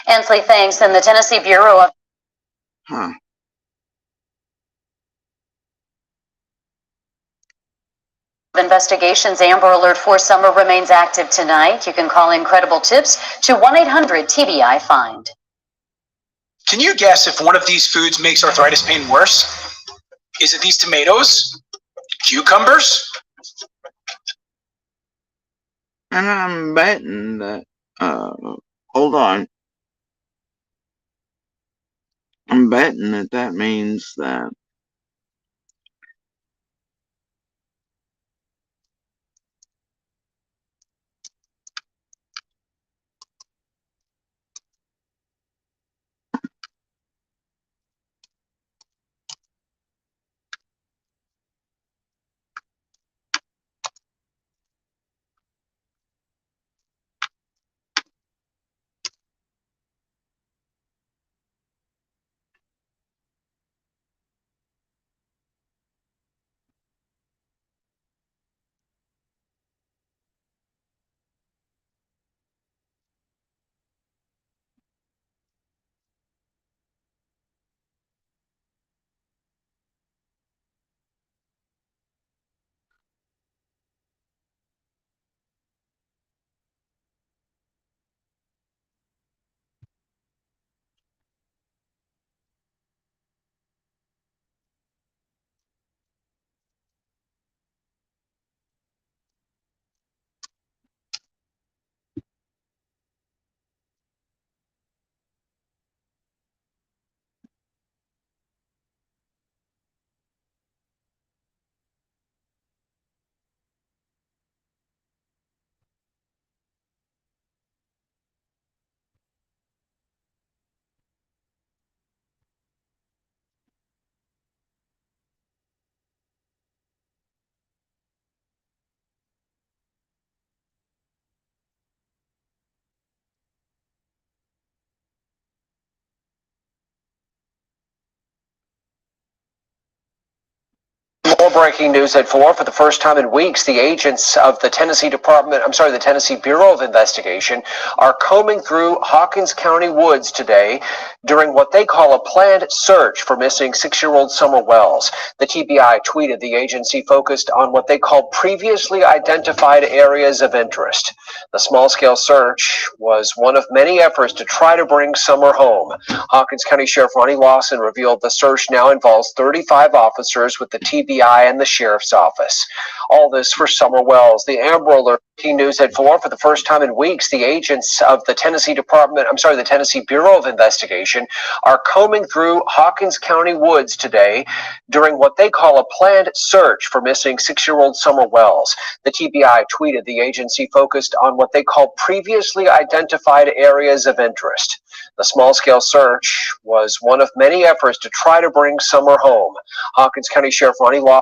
Ansley, thanks. And the Tennessee Bureau of Investigations Amber Alert for Summer remains active tonight. You can call Incredible Tips to 1-800-TBI-FIND. Can you guess if one of these foods makes arthritis pain worse? Is it these tomatoes, cucumbers? And I'm betting that, hold on. I'm betting that that means that More breaking news at 4. For the first time in weeks, the agents of the the Tennessee Bureau of Investigation are combing through Hawkins County woods today during what they call a planned search for missing 6-year-old Summer Wells. The TBI tweeted the agency focused on what they call previously identified areas of interest. The small-scale search was one of many efforts to try to bring Summer home. Hawkins County Sheriff Ronnie Lawson revealed the search now involves 35 officers with the TBI and the Sheriff's Office. All this for Summer Wells. The Amber Alert news at 4. For the first time in weeks, the agents of the Tennessee Bureau of Investigation are combing through Hawkins County woods today during what they call a planned search for missing 6-year-old Summer Wells. The TBI tweeted the agency focused on what they call previously identified areas of interest. The small-scale search was one of many efforts to try to bring Summer home. Hawkins County Sheriff Ronnie Lawson.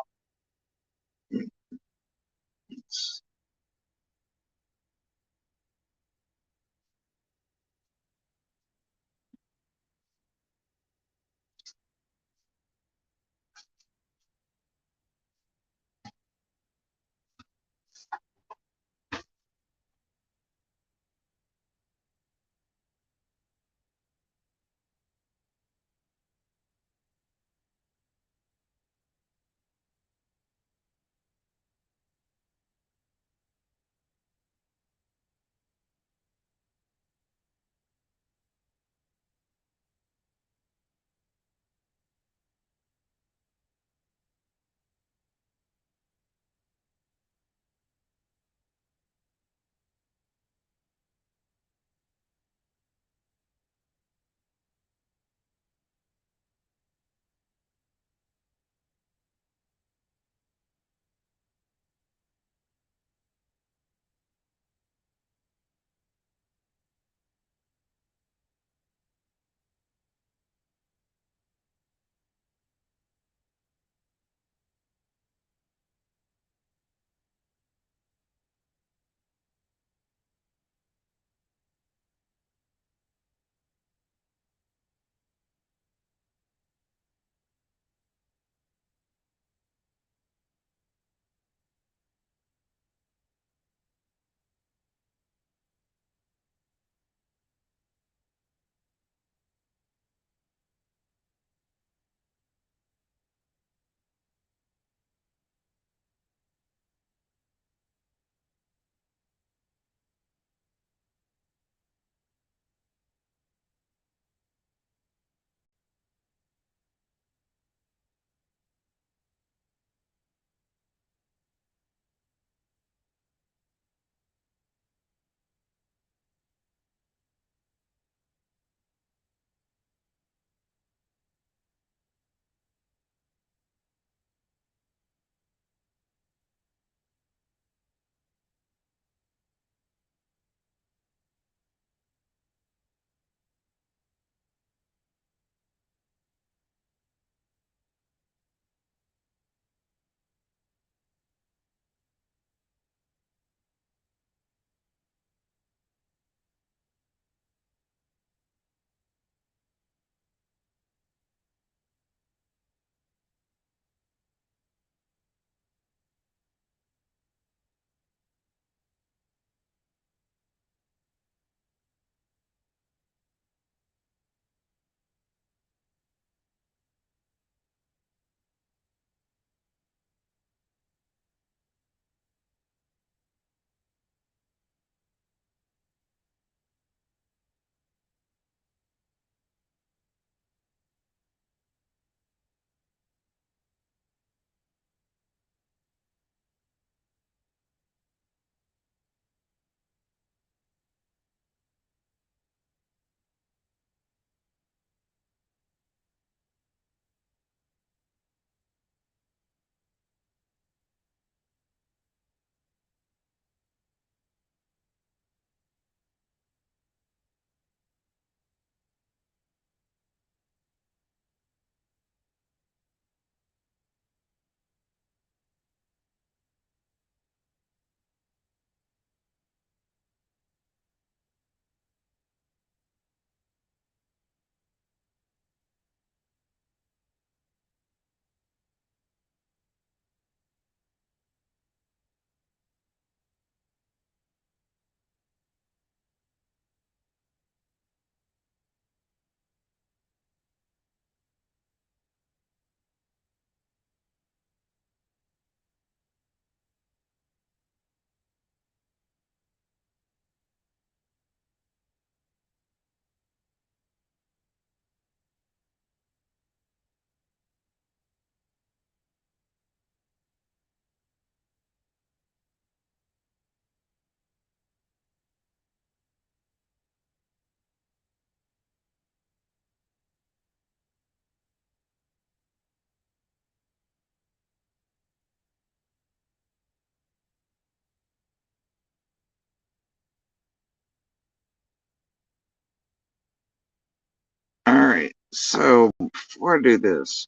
Alright, so before I do this,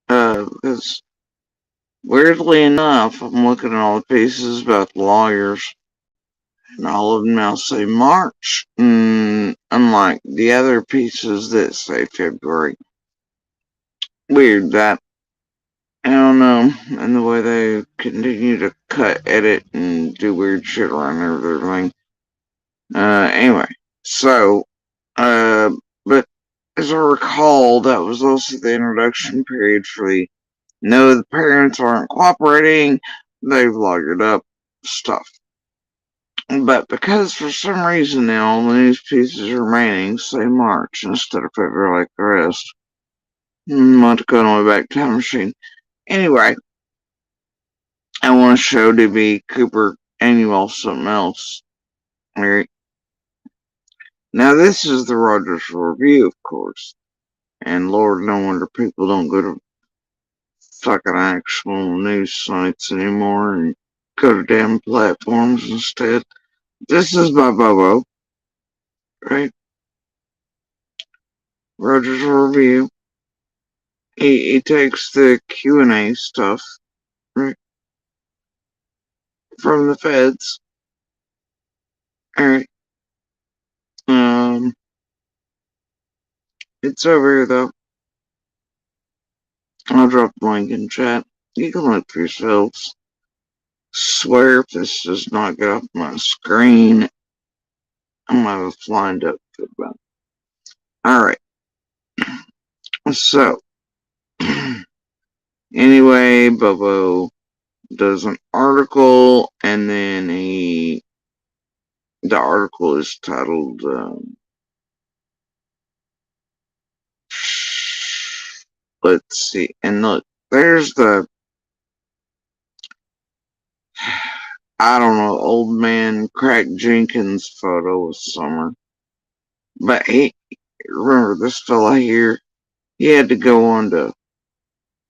because weirdly enough, I'm looking at all the pieces about the lawyers, and all of them now say March, unlike the other pieces that say February. Weird that, I don't know, and the way they continue to cut, edit, and do weird shit around everything. Anyway, so, but as I recall, that was also the introduction period for the no, the parents aren't cooperating, they've lawyered up stuff. But because for some reason now all the news pieces remaining say March instead of February like the rest, I'm not going all the way back to time machine. Anyway, I want to show DB Cooper and you all something else. Alright. Now this is the Rogers Review, of course. And Lord, no wonder people don't go to fucking actual news sites anymore and go to damn platforms instead. This is by Bobo, right? Rogers Review. He takes the Q&A stuff, right, from the feds. Alright. It's over here though. I'll drop the link in chat. You can look for yourselves. Swear if this does not get off my screen, I'm gonna have a flying duck fit about it. Alright. So, anyway, Bobo does an article, and then the article is titled, let's see, and look, there's the, I don't know, old man Crack Jenkins photo of Summer. But remember this fella here, he had to go on to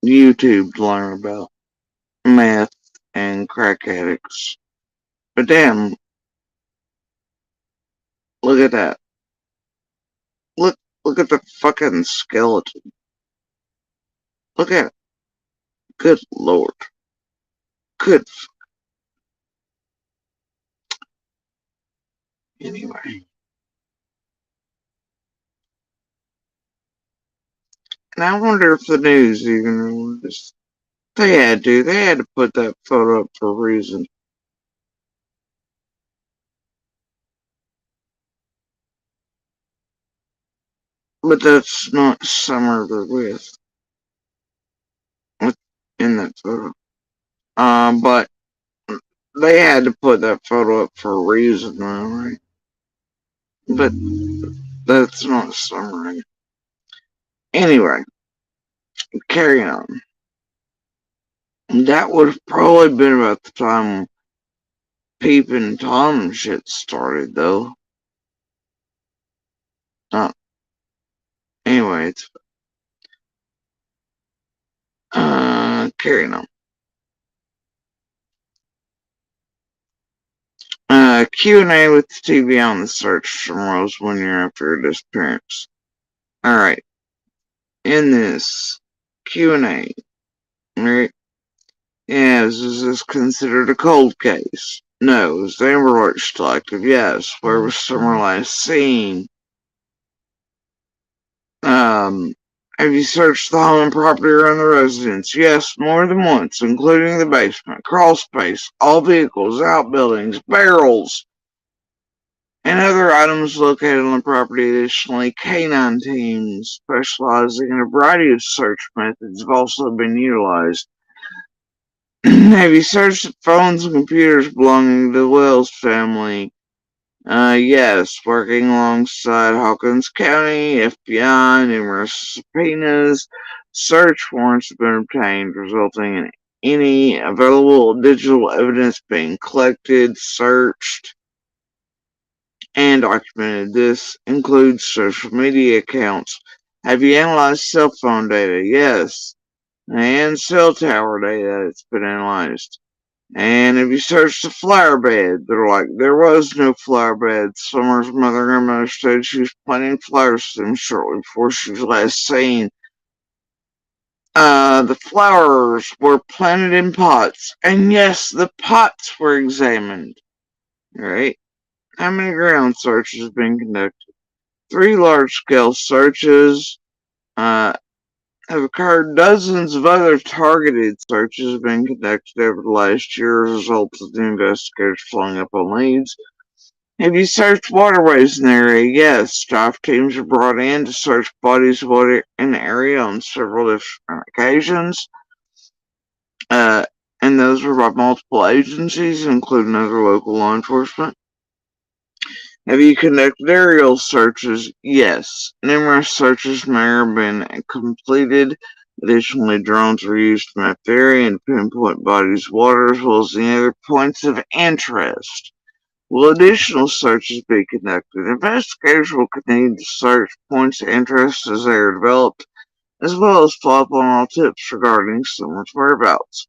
YouTube to learn about meth and crack addicts. But damn, look at that. Look at the fucking skeleton. Look at it. Good lord. Good. Anyway. And I wonder if the news even released. They had to put that photo up for a reason. But that's not Summer they're with. In that photo. But they had to put that photo up for a reason, right? But that's not Summer. Anyway, carry on. That would have probably been about the time Peep and Tom and shit started, though. Anyway, it's carrying on. Q&A with the TV on the search from Rose 1 year after her disappearance. Alright. In this Q&A, right? Yes, is this considered a cold case? No. Is the Amber Alert active? Yes. Where was Summer last seen? Have you searched the home and property around the residence? Yes, more than once, including the basement, crawl space, all vehicles, outbuildings, barrels, and other items located on the property. Additionally, canine teams specializing in a variety of search methods have also been utilized. Have you searched the phones and computers belonging to the Wells family? Yes, working alongside Hawkins County, FBI, numerous subpoenas, search warrants have been obtained, resulting in any available digital evidence being collected, searched, and documented. This includes social media accounts. Have you analyzed cell phone data? Yes. And cell tower data, it's been analyzed. And if you search the flower bed, they're like, there was no flower bed. Summer's mother grandmother said she was planting flowers to them shortly before she was last seen. The flowers were planted in pots, and yes, the pots were examined. Right? How many ground searches have been conducted? 3 large-scale searches have occurred. Dozens of other targeted searches have been conducted over the last year as a result of the investigators following up on leads. Have you searched waterways in the area? Yes. Staff teams are brought in to search bodies of water in the area on several different occasions. And those were by multiple agencies, including other local law enforcement. Have you conducted aerial searches? Yes. Numerous searches may have been completed. Additionally, drones were used to map the area and pinpoint bodies of water as well as any other points of interest. Will additional searches be conducted? Investigators will continue to search points of interest as they are developed, as well as follow up on all tips regarding someone's whereabouts.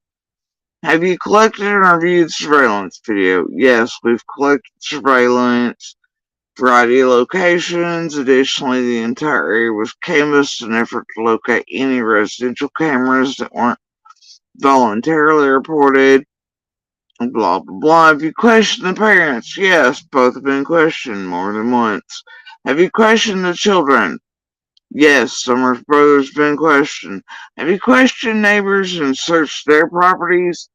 Have you collected and reviewed surveillance video? Yes, we've collected surveillance, variety of locations. Additionally, the entire area was canvassed in an effort to locate any residential cameras that weren't voluntarily reported. Blah, blah, blah. Have you questioned the parents? Yes, both have been questioned more than once. Have you questioned the children? Yes, Summer's brother's been questioned. Have you questioned neighbors and searched their properties?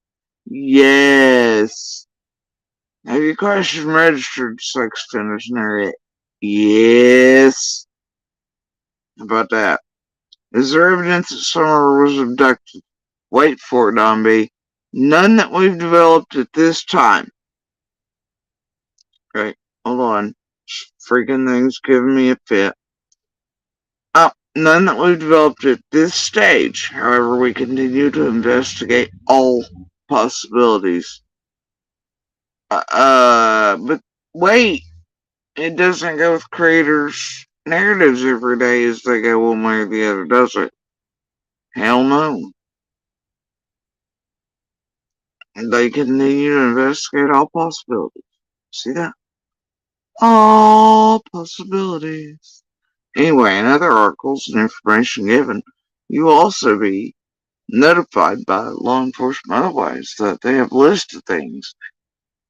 Yes. Have you questioned registered sex offenders in the area? Yes. How about that? Is there evidence that Summer was abducted? Wait for it, Don B. None that we've developed at this time. Okay, hold on. Freaking thing's giving me a fit. None that we've developed at this stage. However, we continue to investigate all possibilities. But wait, it doesn't go with creators' narratives every day as they go one way or the other, does it? Hell no. They continue to investigate all possibilities. See that? All possibilities. Anyway, in other articles and information given, you will also be notified by law enforcement otherwise that they have listed things.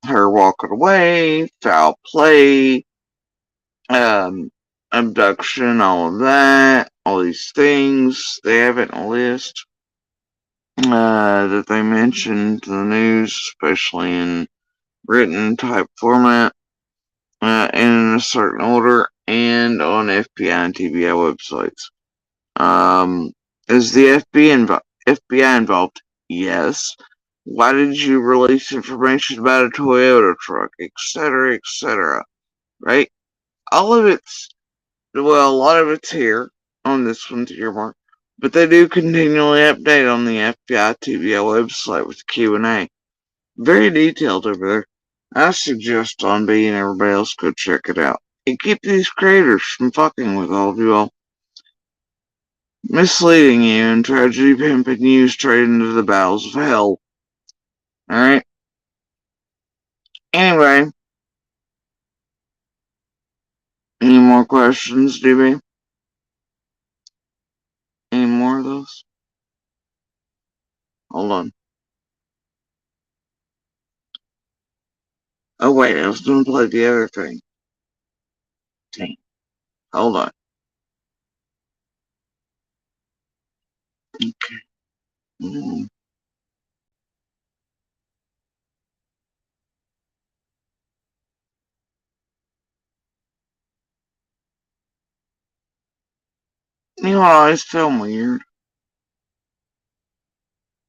Her walking away, foul play, abduction, all of that, all these things they have it in a list that they mentioned to the news, especially in written type format, in a certain order, and on FBI and TBI websites. Is the FBI involved? Yes. Why did you release information about a Toyota truck, etc., etc.? Right? All of it's, well, a lot of it's here on this one's earmark, but they do continually update on the FBI TBI website with Q&A. Very detailed over there. I suggest on B and everybody else go check it out. And keep these creators from fucking with all of you all. Misleading you and tragedy pimping you straight into the bowels of hell. Alright? Anyway. Any more questions, DB? Any more of those? Hold on. Oh wait, I was gonna play the other thing. Dang. Hold on. Okay. You know what I always feel weird?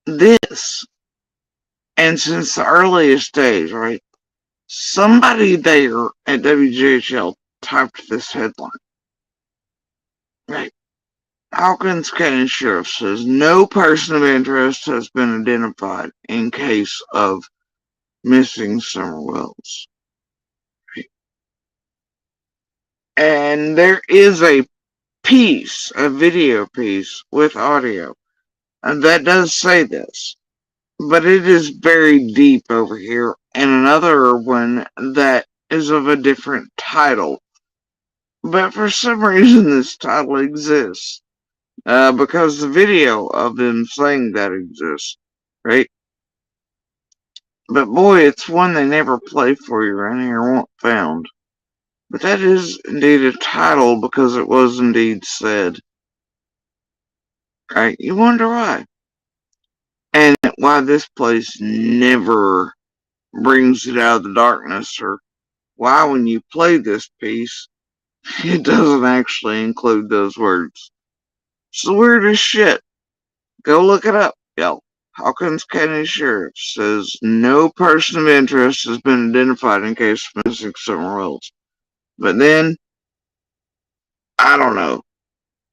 This, and since the earliest days, right? Somebody there at WGHL typed this headline. Right. Hawkins County Sheriff says no person of interest has been identified in case of missing Summer Wells. Right. And there is a piece, a video piece with audio, and that does say this. but it is very deep over here, and another one that is of a different title. But for some reason, this title exists. Because the video of them saying that exists, right? But boy, it's one they never play for you around here, won't found. But that is indeed a title because it was indeed said. Right? You wonder why. And why this place never brings it out of the darkness, or why when you play this piece, it doesn't actually include those words. It's the weirdest shit. Go look it up, y'all. Hawkins County Sheriff says no person of interest has been identified in case of missing Summer Wells. But then, I don't know.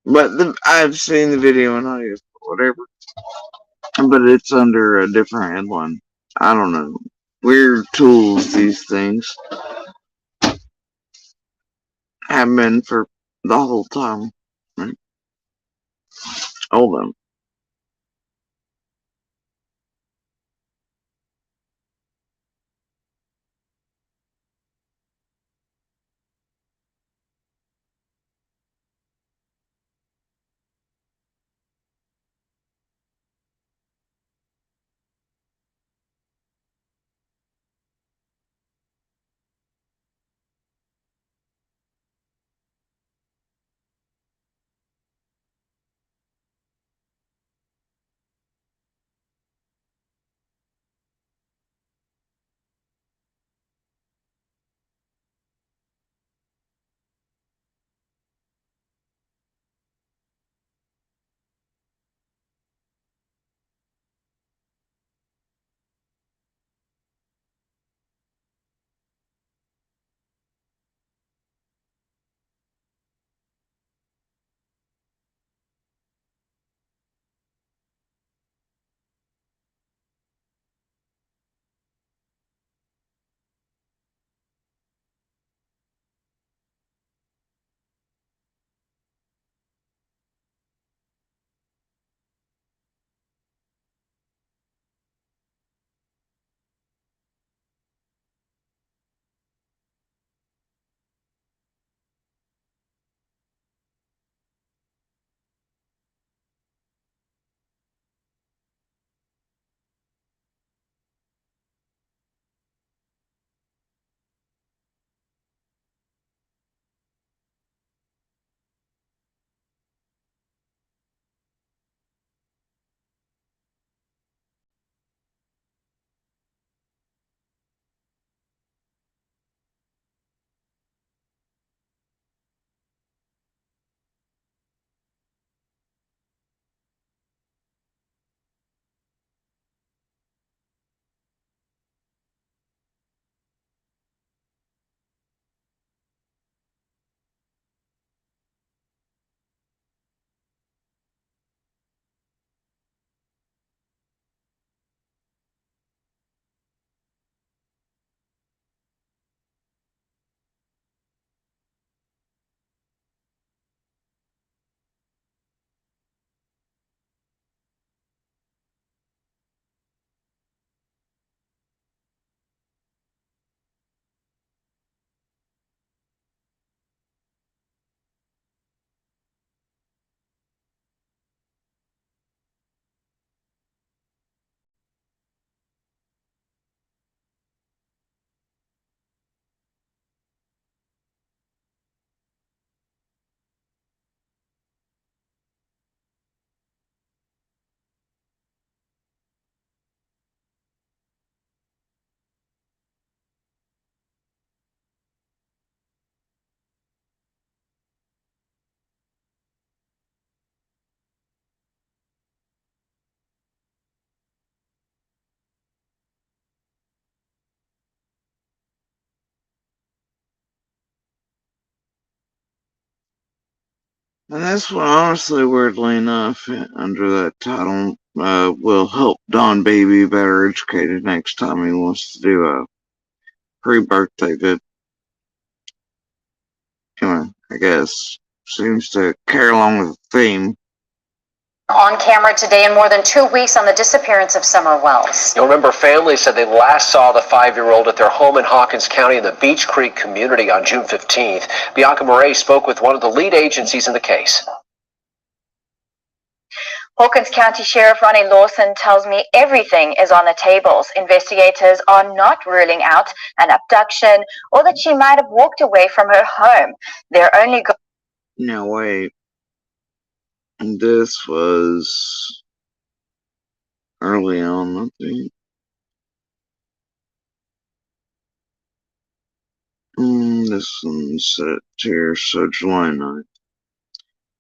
But I've seen the video and audio, whatever. But it's under a different headline. I don't know. Weird tools, these things. Have been for the whole time. Right? Hold on. And this one, honestly, weirdly enough, under that title, will help Don Baby better educated next time he wants to do a pre-birthday vid. Anyway, I guess seems to carry along with the theme. On camera today in more than 2 weeks on the disappearance of Summer Wells. You'll remember families said they last saw the 5-year-old at their home in Hawkins County in the Beach Creek community on June 15th. Bianca Murray spoke with one of the lead agencies in the case. Hawkins County Sheriff Ronnie Lawson tells me everything is on the tables. Investigators are not ruling out an abduction or that she might have walked away from her home. Their only goal. Now wait. This was early on, I think. This one's set here, so July 9th.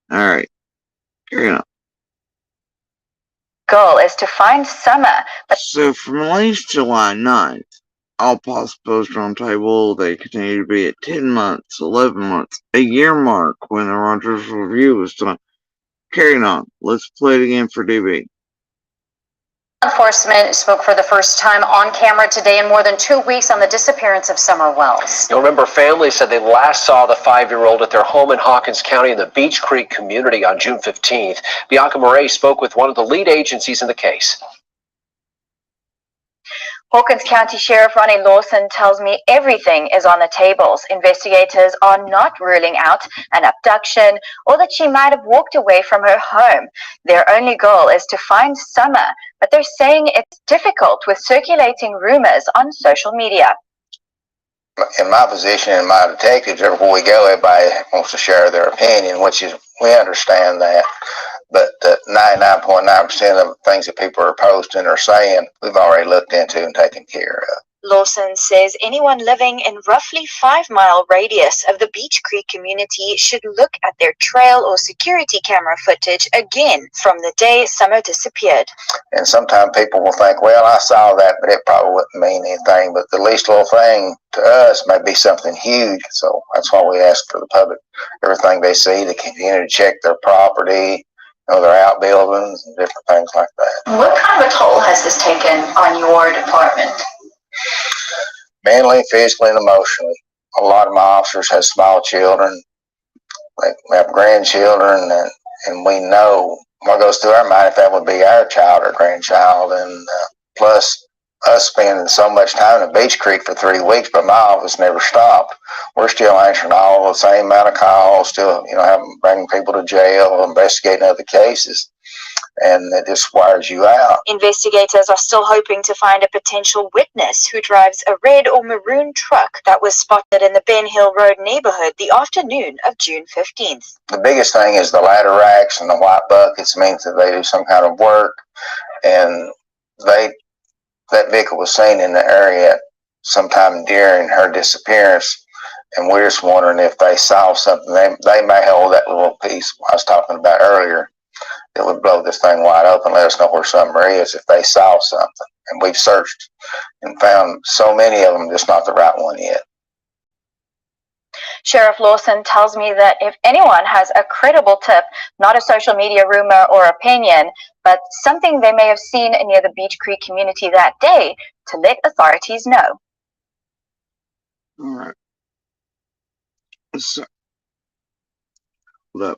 Alright, carry on. Goal is to find Summer. So from at least July 9th, all possibilities are on the table. They continue to be at 10 months, 11 months, a year mark when the Rogers review was done. Carrying on. Let's play it again for DB. Enforcement spoke for the first time on camera today in more than 2 weeks on the disappearance of Summer Wells. You'll remember families said they last saw the 5-year-old at their home in Hawkins County in the Beach Creek community on June 15th. Bianca Murray spoke with one of the lead agencies in the case. Hawkins County Sheriff Ronnie Lawson tells me everything is on the tables. Investigators are not ruling out an abduction or that she might have walked away from her home. Their only goal is to find Summer, but they're saying it's difficult with circulating rumors on social media. In my position, and my detectives, everywhere we go, everybody wants to share their opinion, which is, we understand that. But 99.9% of the things that people are posting or saying, we've already looked into and taken care of. Lawson says anyone living in roughly 5-mile radius of the Beach Creek community should look at their trail or security camera footage again from the day Summer disappeared. And sometimes people will think, well, I saw that, but it probably wouldn't mean anything. But the least little thing to us may be something huge. So that's why we ask for the public, everything they see, to continue to check their property, their outbuildings and different things like that. What kind of a toll has this taken on your department? Mentally, physically, and emotionally. A lot of my officers have small children. We have grandchildren, and we know what goes through our mind if that would be our child or grandchild. And plus, us spending so much time in Beach Creek for 3 weeks, but my office never stopped. We're still answering all the same amount of calls, still, bringing people to jail, investigating other cases. And it just wires you out. Investigators are still hoping to find a potential witness who drives a red or maroon truck that was spotted in the Ben Hill Road neighborhood the afternoon of June 15th. The biggest thing is the ladder racks and the white buckets means that they do some kind of work, and that vehicle was seen in the area sometime during her disappearance, and we're just wondering if they saw something. They may hold that little piece I was talking about earlier that would blow this thing wide open, let us know where Summer is if they saw something. And we've searched and found so many of them, just not the right one yet. Sheriff Lawson tells me that if anyone has a credible tip, not a social media rumor or opinion, but something they may have seen near the Beach Creek community that day, to let authorities know. All right. So, hold up.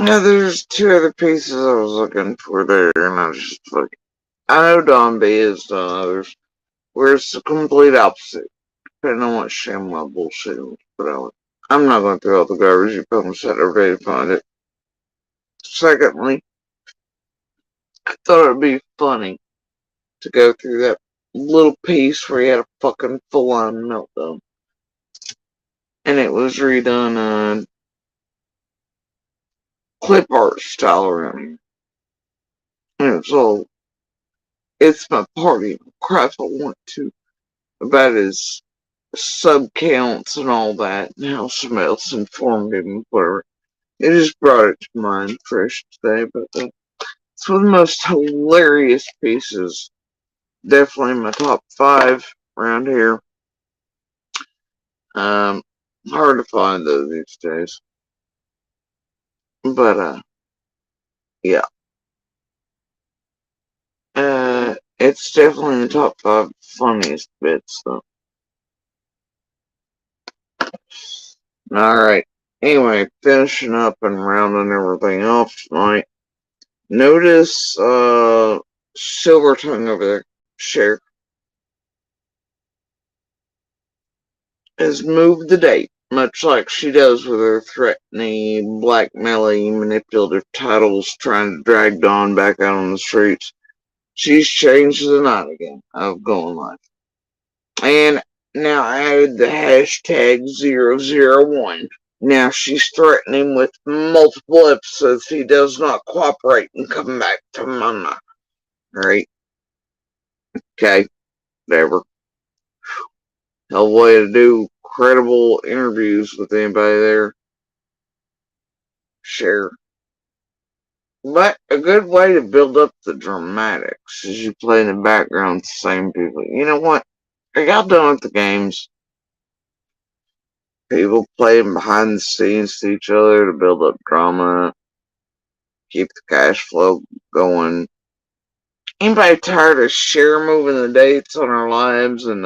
Now there's two other pieces I was looking for there, and I was just like, I know Don B has done others, where it's the complete opposite, depending on what ShamWow bullshit was put out. I'm not going to throw out the garbage. You probably said every day to find it. Secondly, I thought it'd be funny to go through that little piece where he had a fucking full-on meltdown. And it was redone clip art style around here. And it's all, it's my party. Crap, I want to. About his sub counts and all that, and how somebody else informed him, whatever. It just brought it to mind fresh today, but it's one of the most hilarious pieces. Definitely my top 5 around here. Hard to find though these days. But yeah. It's definitely in the top 5 funniest bits though. Alright. Anyway, finishing up and rounding everything off tonight. Notice Silver Tongue over there, Cher, has moved the date, much like she does with her threatening, blackmailing, manipulative titles trying to drag Dawn back out on the streets. She's changed the night again of Going Live. And now added the hashtag 001. Now she's threatening with multiple episodes if he does not cooperate and come back to Mama. Right? Okay, whatever. Hell way to do credible interviews with anybody there. Share. But a good way to build up the dramatics is you play in the background the same people. You know what? I got done with the games. People playing behind the scenes to each other to build up drama, keep the cash flow going. Anybody tired of Cher moving the dates on our lives in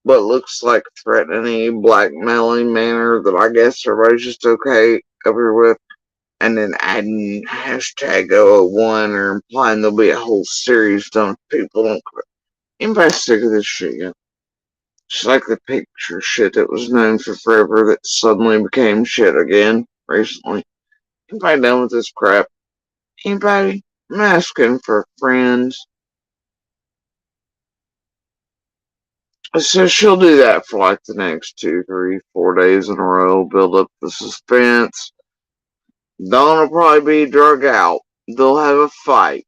what looks like threatening, blackmailing manner that I guess everybody's just okay over with, and then adding hashtag 001 or implying there'll be a whole series done if people don't quit. Anybody sick of this shit yet? It's like the picture shit that was known for forever that suddenly became shit again recently. Anybody done with this crap? Anybody? I'm asking for friends. So she'll do that for like the next 2, 3, 4 days in a row, build up the suspense. Dawn will probably be drug out. They'll have a fight.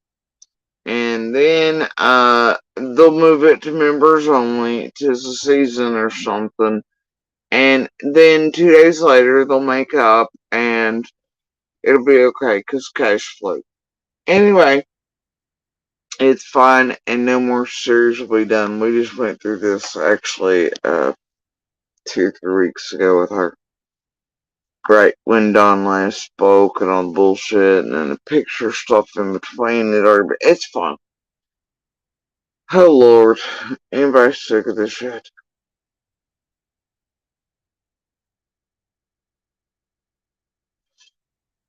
And then they'll move it to members only. 'Tis a season or something. And then 2 days later they'll make up and it'll be okay because cash flow. Anyway, it's fine and no more series will be done. We just went through this actually 2, 3 weeks ago with her. Right when Don last spoke and all the bullshit and then the picture stuff in between it's fun. Oh Lord, anybody sick of this shit?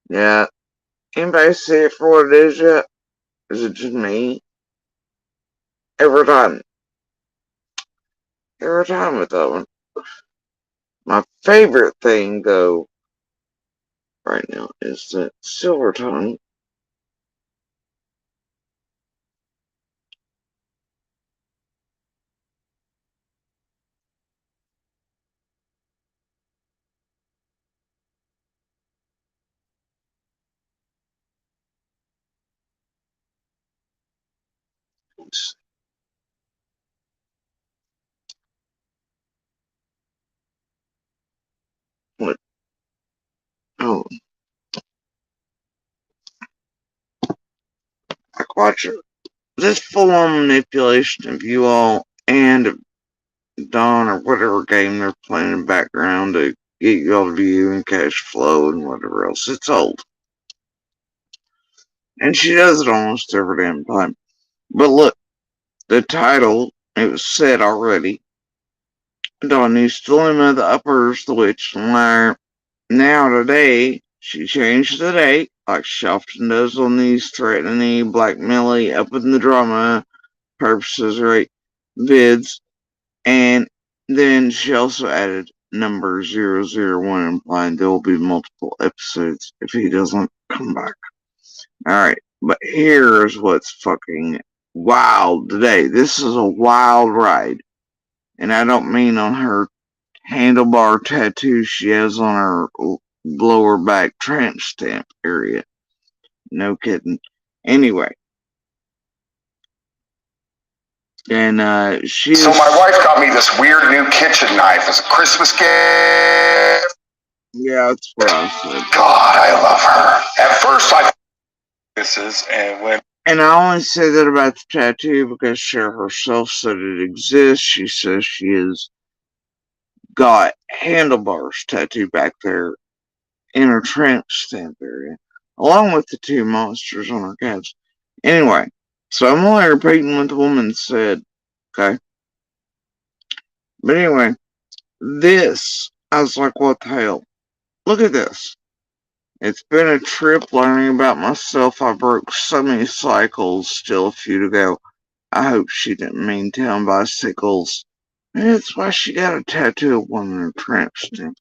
Yeah, anybody see it for what it is yet? Is it just me? Every time with that one. My favorite thing though right now is that Silver Tongue what oh like watch it. This full on manipulation of you all and Dawn or whatever game they're playing in the background to get you all to view and cash flow and whatever else. It's old. And she does it almost every damn time. But look, the title, it was said already. Dawn used to limit the uppers, the witch and liar. Now today, She changed the date, like she often does on these threatening, blackmailing, up in the drama purposes, right? Vids. And then she also added number 001, implying there will be multiple episodes if he doesn't come back. Alright, but here's what's fucking wild today. This is a wild ride. And I don't mean on her handlebar tattoo she has on her lower back tramp stamp area. No kidding. Anyway. And she So my wife got me this weird new kitchen knife as a Christmas gift. Yeah, that's what I said. God, I love her. At first I and I only say that about the tattoo because Cher herself said it exists. She says she has got handlebars tattooed back there in her tramp stamp area, along with the two monsters on her calves. Anyway, so I'm only repeating what the woman said, okay? But anyway, this, I was like, what the hell? Look at this. It's been a trip learning about myself. I broke so many cycles still a few to go. I hope she didn't mean town bicycles. Maybe that's why she got a tattoo of one in her tramp stamp.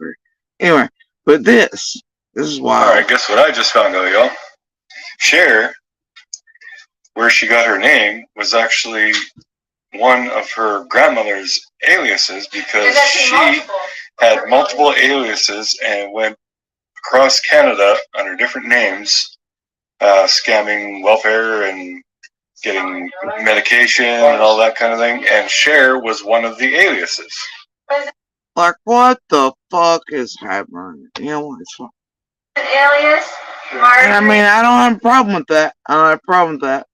Anyway, but this is wild. Alright, guess what I just found out, y'all? Cher, where she got her name, was actually one of her grandmother's aliases because she had multiple aliases and went across Canada under different names, scamming welfare and getting medication and all that kind of thing, and Cher was one of the aliases. Like, what the fuck is happening? You know, it's fine. An alias? I mean, I don't have a problem with that. I don't have a problem with that.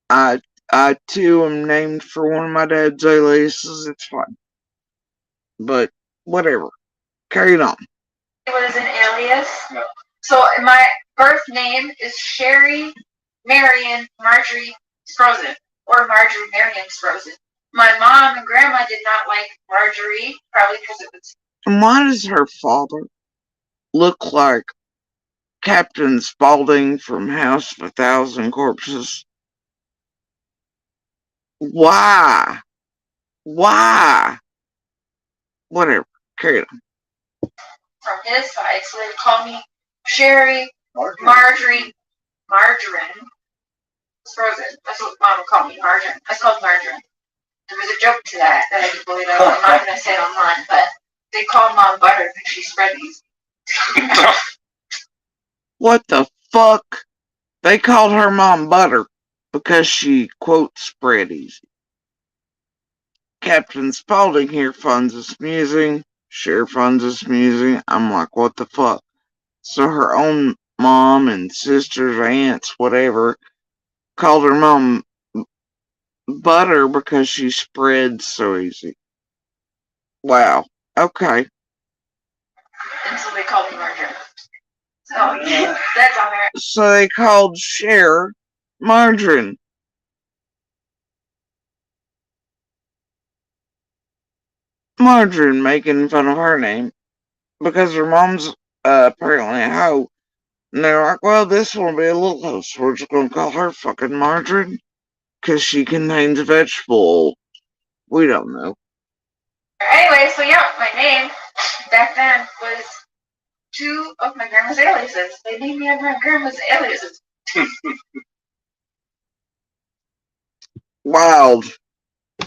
I too am named for one of my dad's aliases. It's fine. But, whatever. Carry it on. What is an alias? No. So my birth name is Sherry Marion Marjorie Sprosen, or Marjorie Marion Sprosen. My mom and grandma did not like Marjorie, probably because it was. And why does her father look like Captain Spaulding from House of a Thousand Corpses? Why? Why? Whatever. Carry it on. From his side, so they would call me Sherry Marjorie Margarine. It's frozen. That's what mom would call me, margarine. I called margarine. There was a joke to that I didn't believe it. I'm not going to say it online, but they called mom butter because she spread these. What the fuck? They called her mom butter because she, quote, spread easy. Captain Spaulding here finds us amusing. Cher finds us amusing. I'm like, what the fuck? So her own mom and sisters, aunts, whatever, called her mom butter because she spreads so easy. Wow. Okay. And so they called me margarine. So that's on there. So they called Cher margarine. Margarine, making fun of her name because her mom's apparently a hoe. And they're like, well, this will be a little close. We're just going to call her fucking margarine because she contains vegetable. We don't know. Anyway, so yeah, my name back then was two of my grandma's aliases. They named me my grandma's aliases. Wild.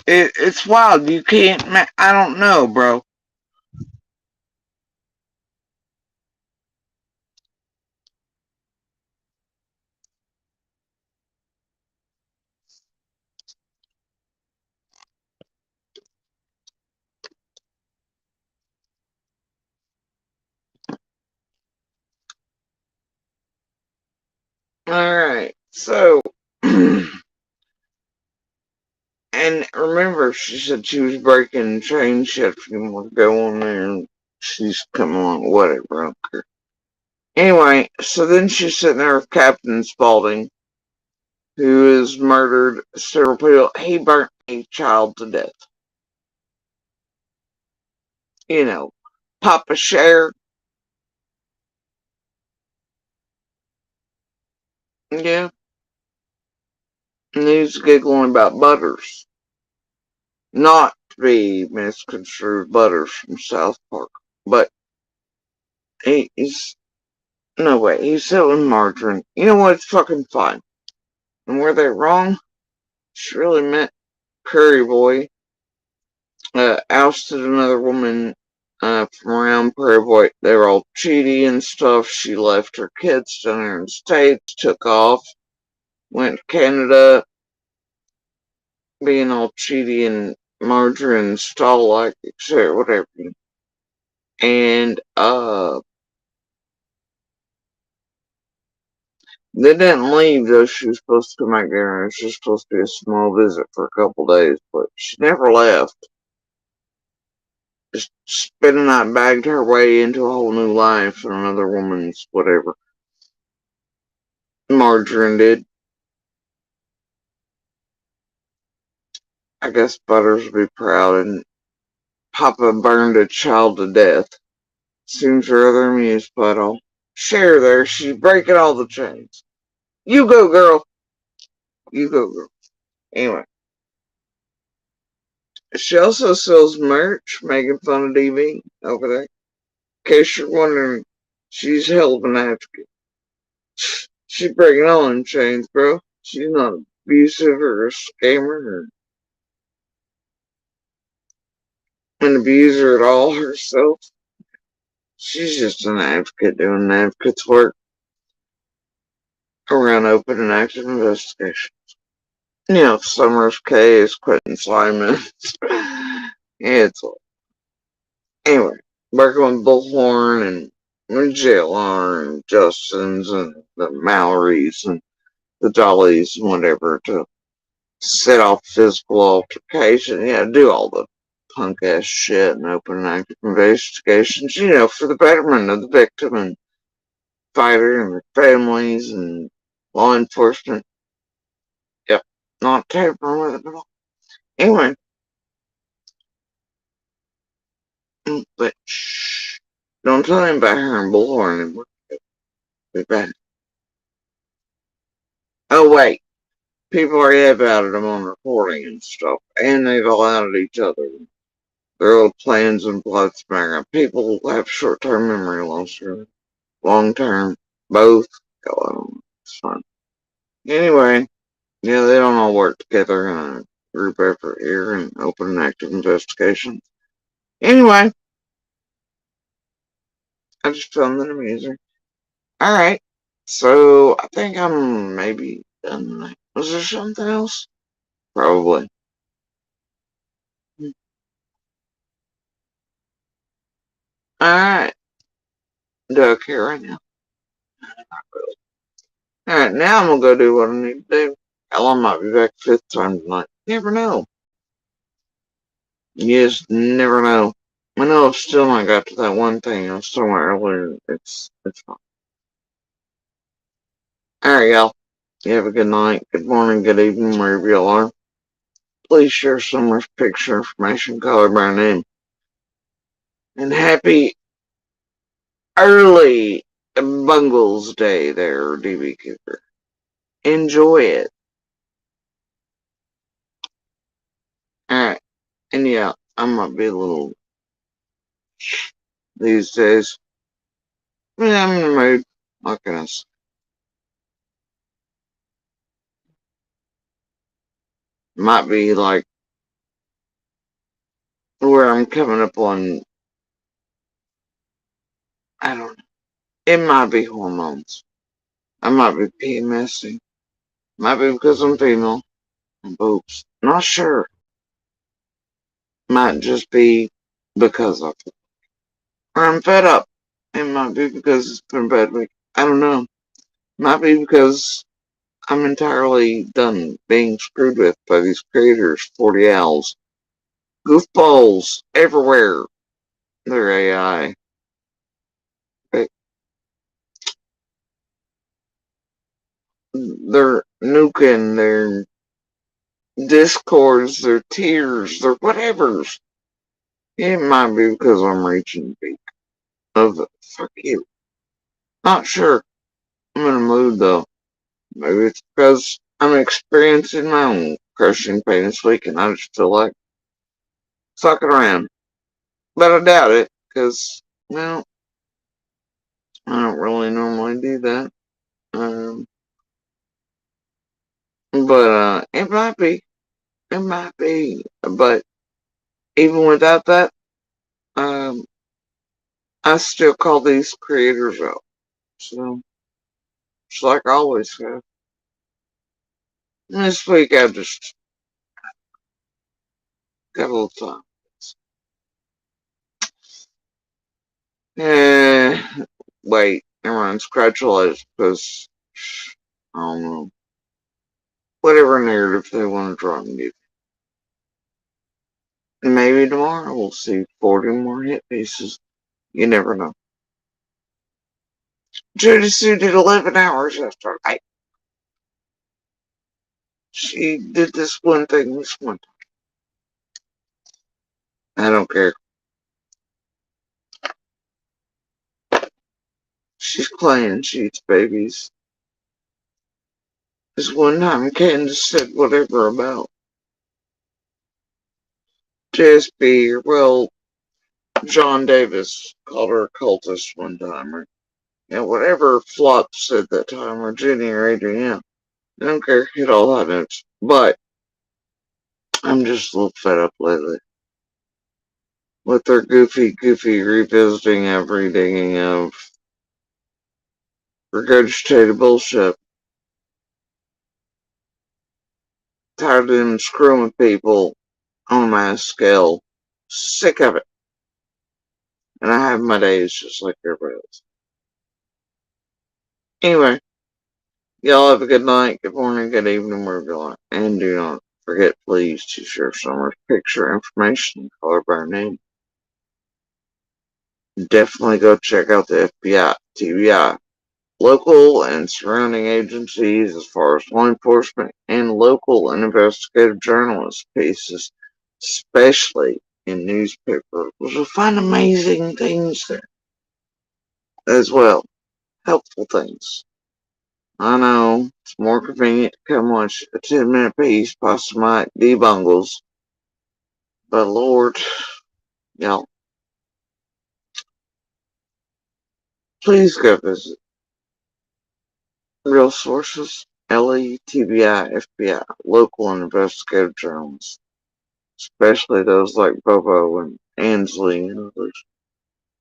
It's wild. You can't. I don't know, bro. Alright, so. And remember, she said she was breaking chains. She had a few more to go on there, and she's coming along. Whatever, I don't care. Anyway, so then she's sitting there with Captain Spaulding, who has murdered several people. He burnt a child to death. You know, Papa Cher. Yeah. And he's giggling about Butters. Not to be misconstrued Butters from South Park. But he's no way. He's selling margarine. You know what? It's fucking fine. And were they wrong? She really meant Prairie Boy. Ousted another woman from around Prairie Boy. They were all cheaty and stuff. She left her kids down here in the States, took off, went to Canada, being all cheaty and margarine stall like, etc. Whatever. And they didn't leave though. She was supposed to come back there, and it was just supposed to be a small visit for a couple days, but she never left. Just spending that bagged her way into a whole new life and another woman's whatever. Margarine did. I guess Butters would be proud, and Papa burned a child to death. Seems rather amused, Buttle. Share there, she's breaking all the chains. You go, girl. You go, girl. Anyway. She also sells merch, making fun of DV over there. In case you're wondering, she's hell of an advocate. She's breaking all them chains, bro. She's not abusive or a scammer or an abuser at all herself. She's just an advocate doing an advocate's work around open and active investigations. You know, Summers case, Quentin Simon. Yeah, it's all. Anyway, working with Bullhorn and JLR and Justin's and the Mallorys and the Dollies and whatever to set off physical altercation. Yeah, do all the punk ass shit and open and active investigations, you know, for the betterment of the victim and fighter and their families and law enforcement. Yep, not tampering with it at all. Anyway, but shh, don't tell him about her and Bullhorn anymore. Be bad. Oh wait, people already have outed them on recording and stuff, and they've all outed each other. Their old plans and plots background. People have short-term memory loss or long-term, both. It's fun. Anyway, yeah, they don't all work together in a group effort here and open and active investigation. Anyway, I just found that amusing. Alright, so I think I'm maybe done tonight. Was there something else? Probably. Alright, do I care right now? Not really. Alright, now I'm gonna go do what I need to do. Hell, I might be back fifth time tonight. Never know. You just never know. I know I've still not got to that one thing I was talking about earlier. It's fine. Alright, y'all. You have a good night, good morning, good evening, wherever y'all are. Please share Summer's picture information, color by name. And happy early Bungles Day there, DB Cooper. Enjoy it. Alright. And yeah, I might be a little these days. I mean, I'm in the mood. What can I say? Might be like where I'm coming up on, I don't know. It might be hormones. I might be PMSing. Might be because I'm female. And boobs. Not sure. Might just be because of it. Or I'm fed up. It might be because it's been a bad week. I don't know. Might be because I'm entirely done being screwed with by these creators, 40 owls. Goofballs everywhere. They're AI. They're nuking their discords, their tears, their whatevers. It might be because I'm reaching the peak of the fuck you. Not sure. I'm in a mood though. Maybe it's because I'm experiencing my own crushing pain this week and I just feel like sucking around. But I doubt it, because, well, I don't really normally do that. But it might be. It might be. But even without that, um, I still call these creators out. So, it's like I always have. And this week I just got a little time. Wait, everyone scratch your legs because, I don't know, whatever narrative they want to draw me. Maybe tomorrow we'll see 40 more hit pieces. You never know. Judy Sue did 11 hours yesterday. She did this one thing this one time. I don't care. She's playing. She eats babies. This one time Candace said whatever about JSB, well, John Davis called her a cultist one time, or whatever Flop said that time, or Jenny or Adrienne. I don't care, hit all high notes. But I'm just a little fed up lately with their goofy revisiting every digging of regurgitated bullshit. Tired of them screwing with people on a mass scale. Sick of it. And I have my days just like everybody else. Anyway, y'all have a good night, good morning, good evening, wherever you're at. And do not forget, please, to share Summer's picture information, color by name. Definitely go check out the FBI, TBI, local and surrounding agencies as far as law enforcement and local and investigative journalist pieces, especially in newspapers. You'll find amazing things there as well. Helpful things. I know it's more convenient to come watch a 10-minute piece by some debungles, but Lord, y'all, please go visit real sources, LE, TBI, FBI, local and investigative journalists, especially those like Bobo and Ansley and others.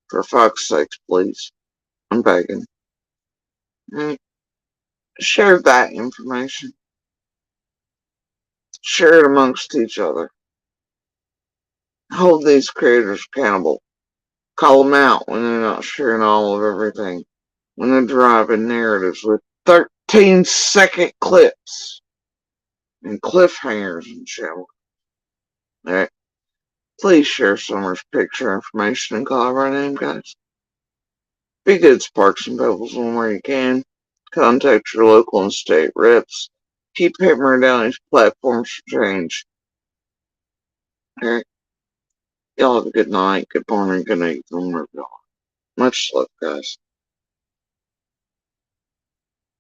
For fuck's sakes, please, I'm begging. Share that information. Share it amongst each other. Hold these creators accountable. Call them out when they're not sharing all of everything. When they're driving narratives with 13-second clips and cliffhangers and shit. Alright. Please share Summer's picture information and call her name, guys. Be good sparks and pebbles where you can. Contact your local and state reps. Keep hammering down these platforms for change. Alright. Y'all have a good night, good morning, good evening, wherever y'all are. Much love, guys.